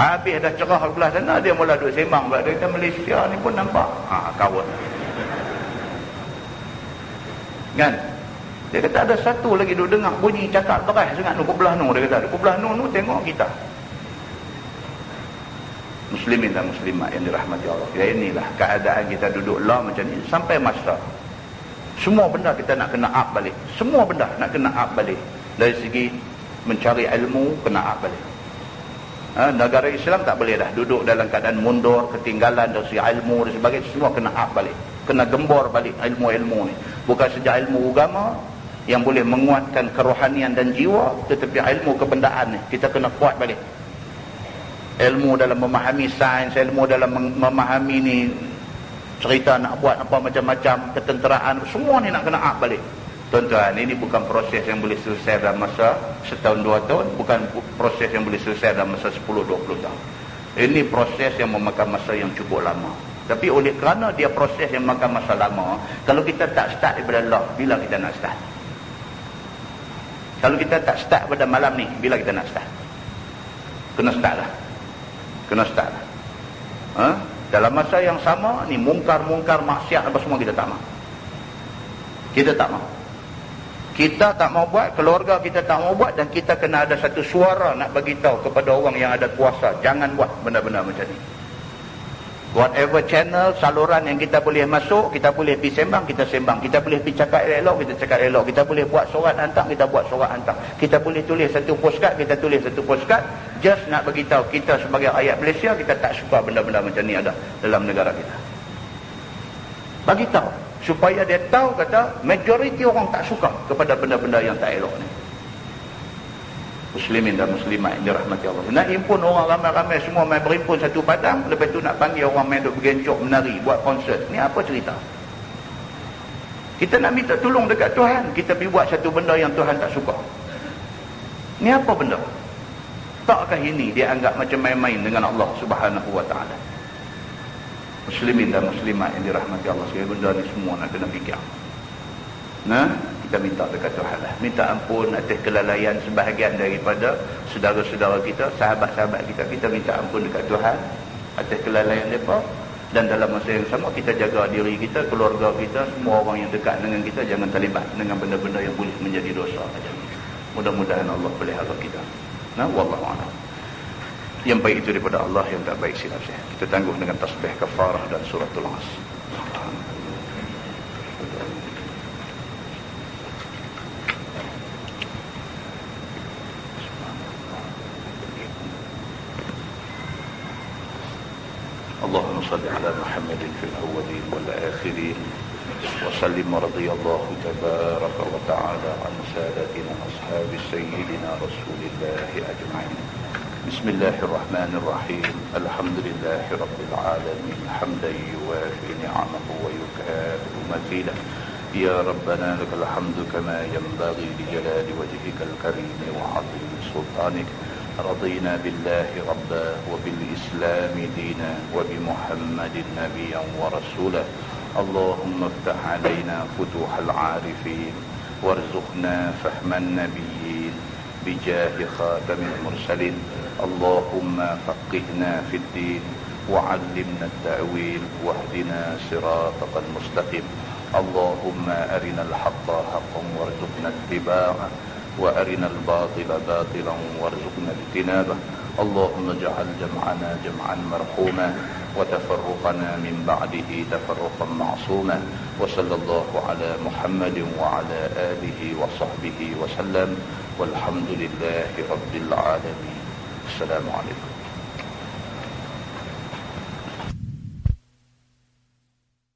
Habis dah cerah belah sana, dia mula duk sembang. Dia kata Malaysia ni pun nampak. Kawan. Kan? Dia kata ada satu lagi duk dengar bunyi cakap beras sangat nu belah nu. Dia kata belah nu tengok kita. Muslimin dan muslimat yang dirahmati Allah. Ya, inilah keadaan kita duduk lah macam ni sampai masa semua benda kita nak kena up balik. Semua benda nak kena up balik. Dari segi mencari ilmu kena up balik. Negara Islam tak boleh dah duduk dalam keadaan mundur, ketinggalan dari segi ilmu dan sebagainya. Semua kena up balik. Kena gembor balik ilmu-ilmu ni. Bukan saja ilmu agama yang boleh menguatkan kerohanian dan jiwa, tetapi ilmu kebendaan ni kita kena kuat balik. Ilmu dalam memahami sains, ilmu dalam memahami ni cerita nak buat apa macam-macam, ketenteraan, semua ni nak kena up balik. Tuan-tuan, ini bukan proses yang boleh selesai dalam masa setahun, 2 tahun, bukan proses yang boleh selesai dalam masa 10-20 tahun. Ini proses yang memakan masa yang cukup lama. Tapi oleh kerana dia proses yang memakan masa lama, kalau kita tak start daripada Allah, bila kita nak start? Kalau kita tak start pada malam ni, bila kita nak start? Kena start lah. Kena start lah. Dalam masa yang sama ni, mungkar-mungkar maksiat apa semua kita tak mahu. Kita tak mahu. Kita tak mau buat, keluarga kita tak mau buat, dan kita kena ada satu suara nak bagi tahu kepada orang yang ada kuasa, jangan buat benda-benda macam ni. Whatever channel, saluran yang kita boleh masuk, kita boleh pergi sembang, kita sembang. Kita boleh pergi cakap elok, kita cakap elok. Kita boleh buat surat hantar, kita buat surat hantar. Kita boleh tulis satu postcard, kita tulis satu postcard. Just nak bagi tahu kita sebagai rakyat Malaysia, kita tak suka benda-benda macam ni ada dalam negara kita. Bagi tahu supaya dia tahu kata majoriti orang tak suka kepada benda-benda yang tak elok ni. Muslimin dan muslimat yang dirahmati Allah. Nak himpun orang ramai-ramai semua main berhimpun satu padang, lepas tu nak panggil orang main duk bergencok menari, buat konsert. Ni apa cerita? Kita nak minta tolong dekat Tuhan, kita pergi buat satu benda yang Tuhan tak suka. Ni apa benda? Takkah ini dia anggap macam main-main dengan Allah Subhanahu wa taala? Muslimin dan muslimat yang dirahmati Allah, segala benda ni semua nak kena fikir. Kita minta dekat Tuhan lah. Minta ampun atas kelalaian sebahagian daripada saudara-saudara kita, sahabat-sahabat kita. Kita minta ampun dekat Tuhan atas kelalaian mereka. Dan dalam masa yang sama kita jaga diri kita, keluarga kita, semua orang yang dekat dengan kita, jangan terlibat dengan benda-benda yang boleh menjadi dosa. Mudah-mudahan Allah pelihara kita. Wallahualam. Yang baik itu daripada Allah, yang tak baik silap saya. Kita tangguh dengan tasbih kafarah dan suratul As. اللهم صل على محمد في الأولين والآخرين وسلم ورضي الله تبارك وتعالى عن سادتنا أصحاب سيدنا رسول الله أجمعين. بسم الله الرحمن الرحيم. الحمد لله رب العالمين حمدا يوافي نعمه ويكافئ مزيدا. يا ربنا لك الحمد كما ينبغي لجلال وجهك الكريم وعظيم سلطانك. رضينا بالله ربا وبالإسلام دينا وبمحمد نبيا ورسولا. اللهم افتح علينا فتوح العارفين وارزقنا فهم النبيين بجاه خاتم المرسلين. اللهم فقهنا في الدين وعلمنا التأويل واهدنا صراطك المستقيم. اللهم أرنا الحق حقا وارزقنا اتباعه وأرنا الباطل باطلا وارزقنا اجتنابه. اللهم اجعل جمعنا جمعا مرحوما وتفرقنا من بعده تفرقا معصوما. وصلى الله على محمد وعلى آله وصحبه وسلم، والحمد لله رب العالمين. السلام عليكم.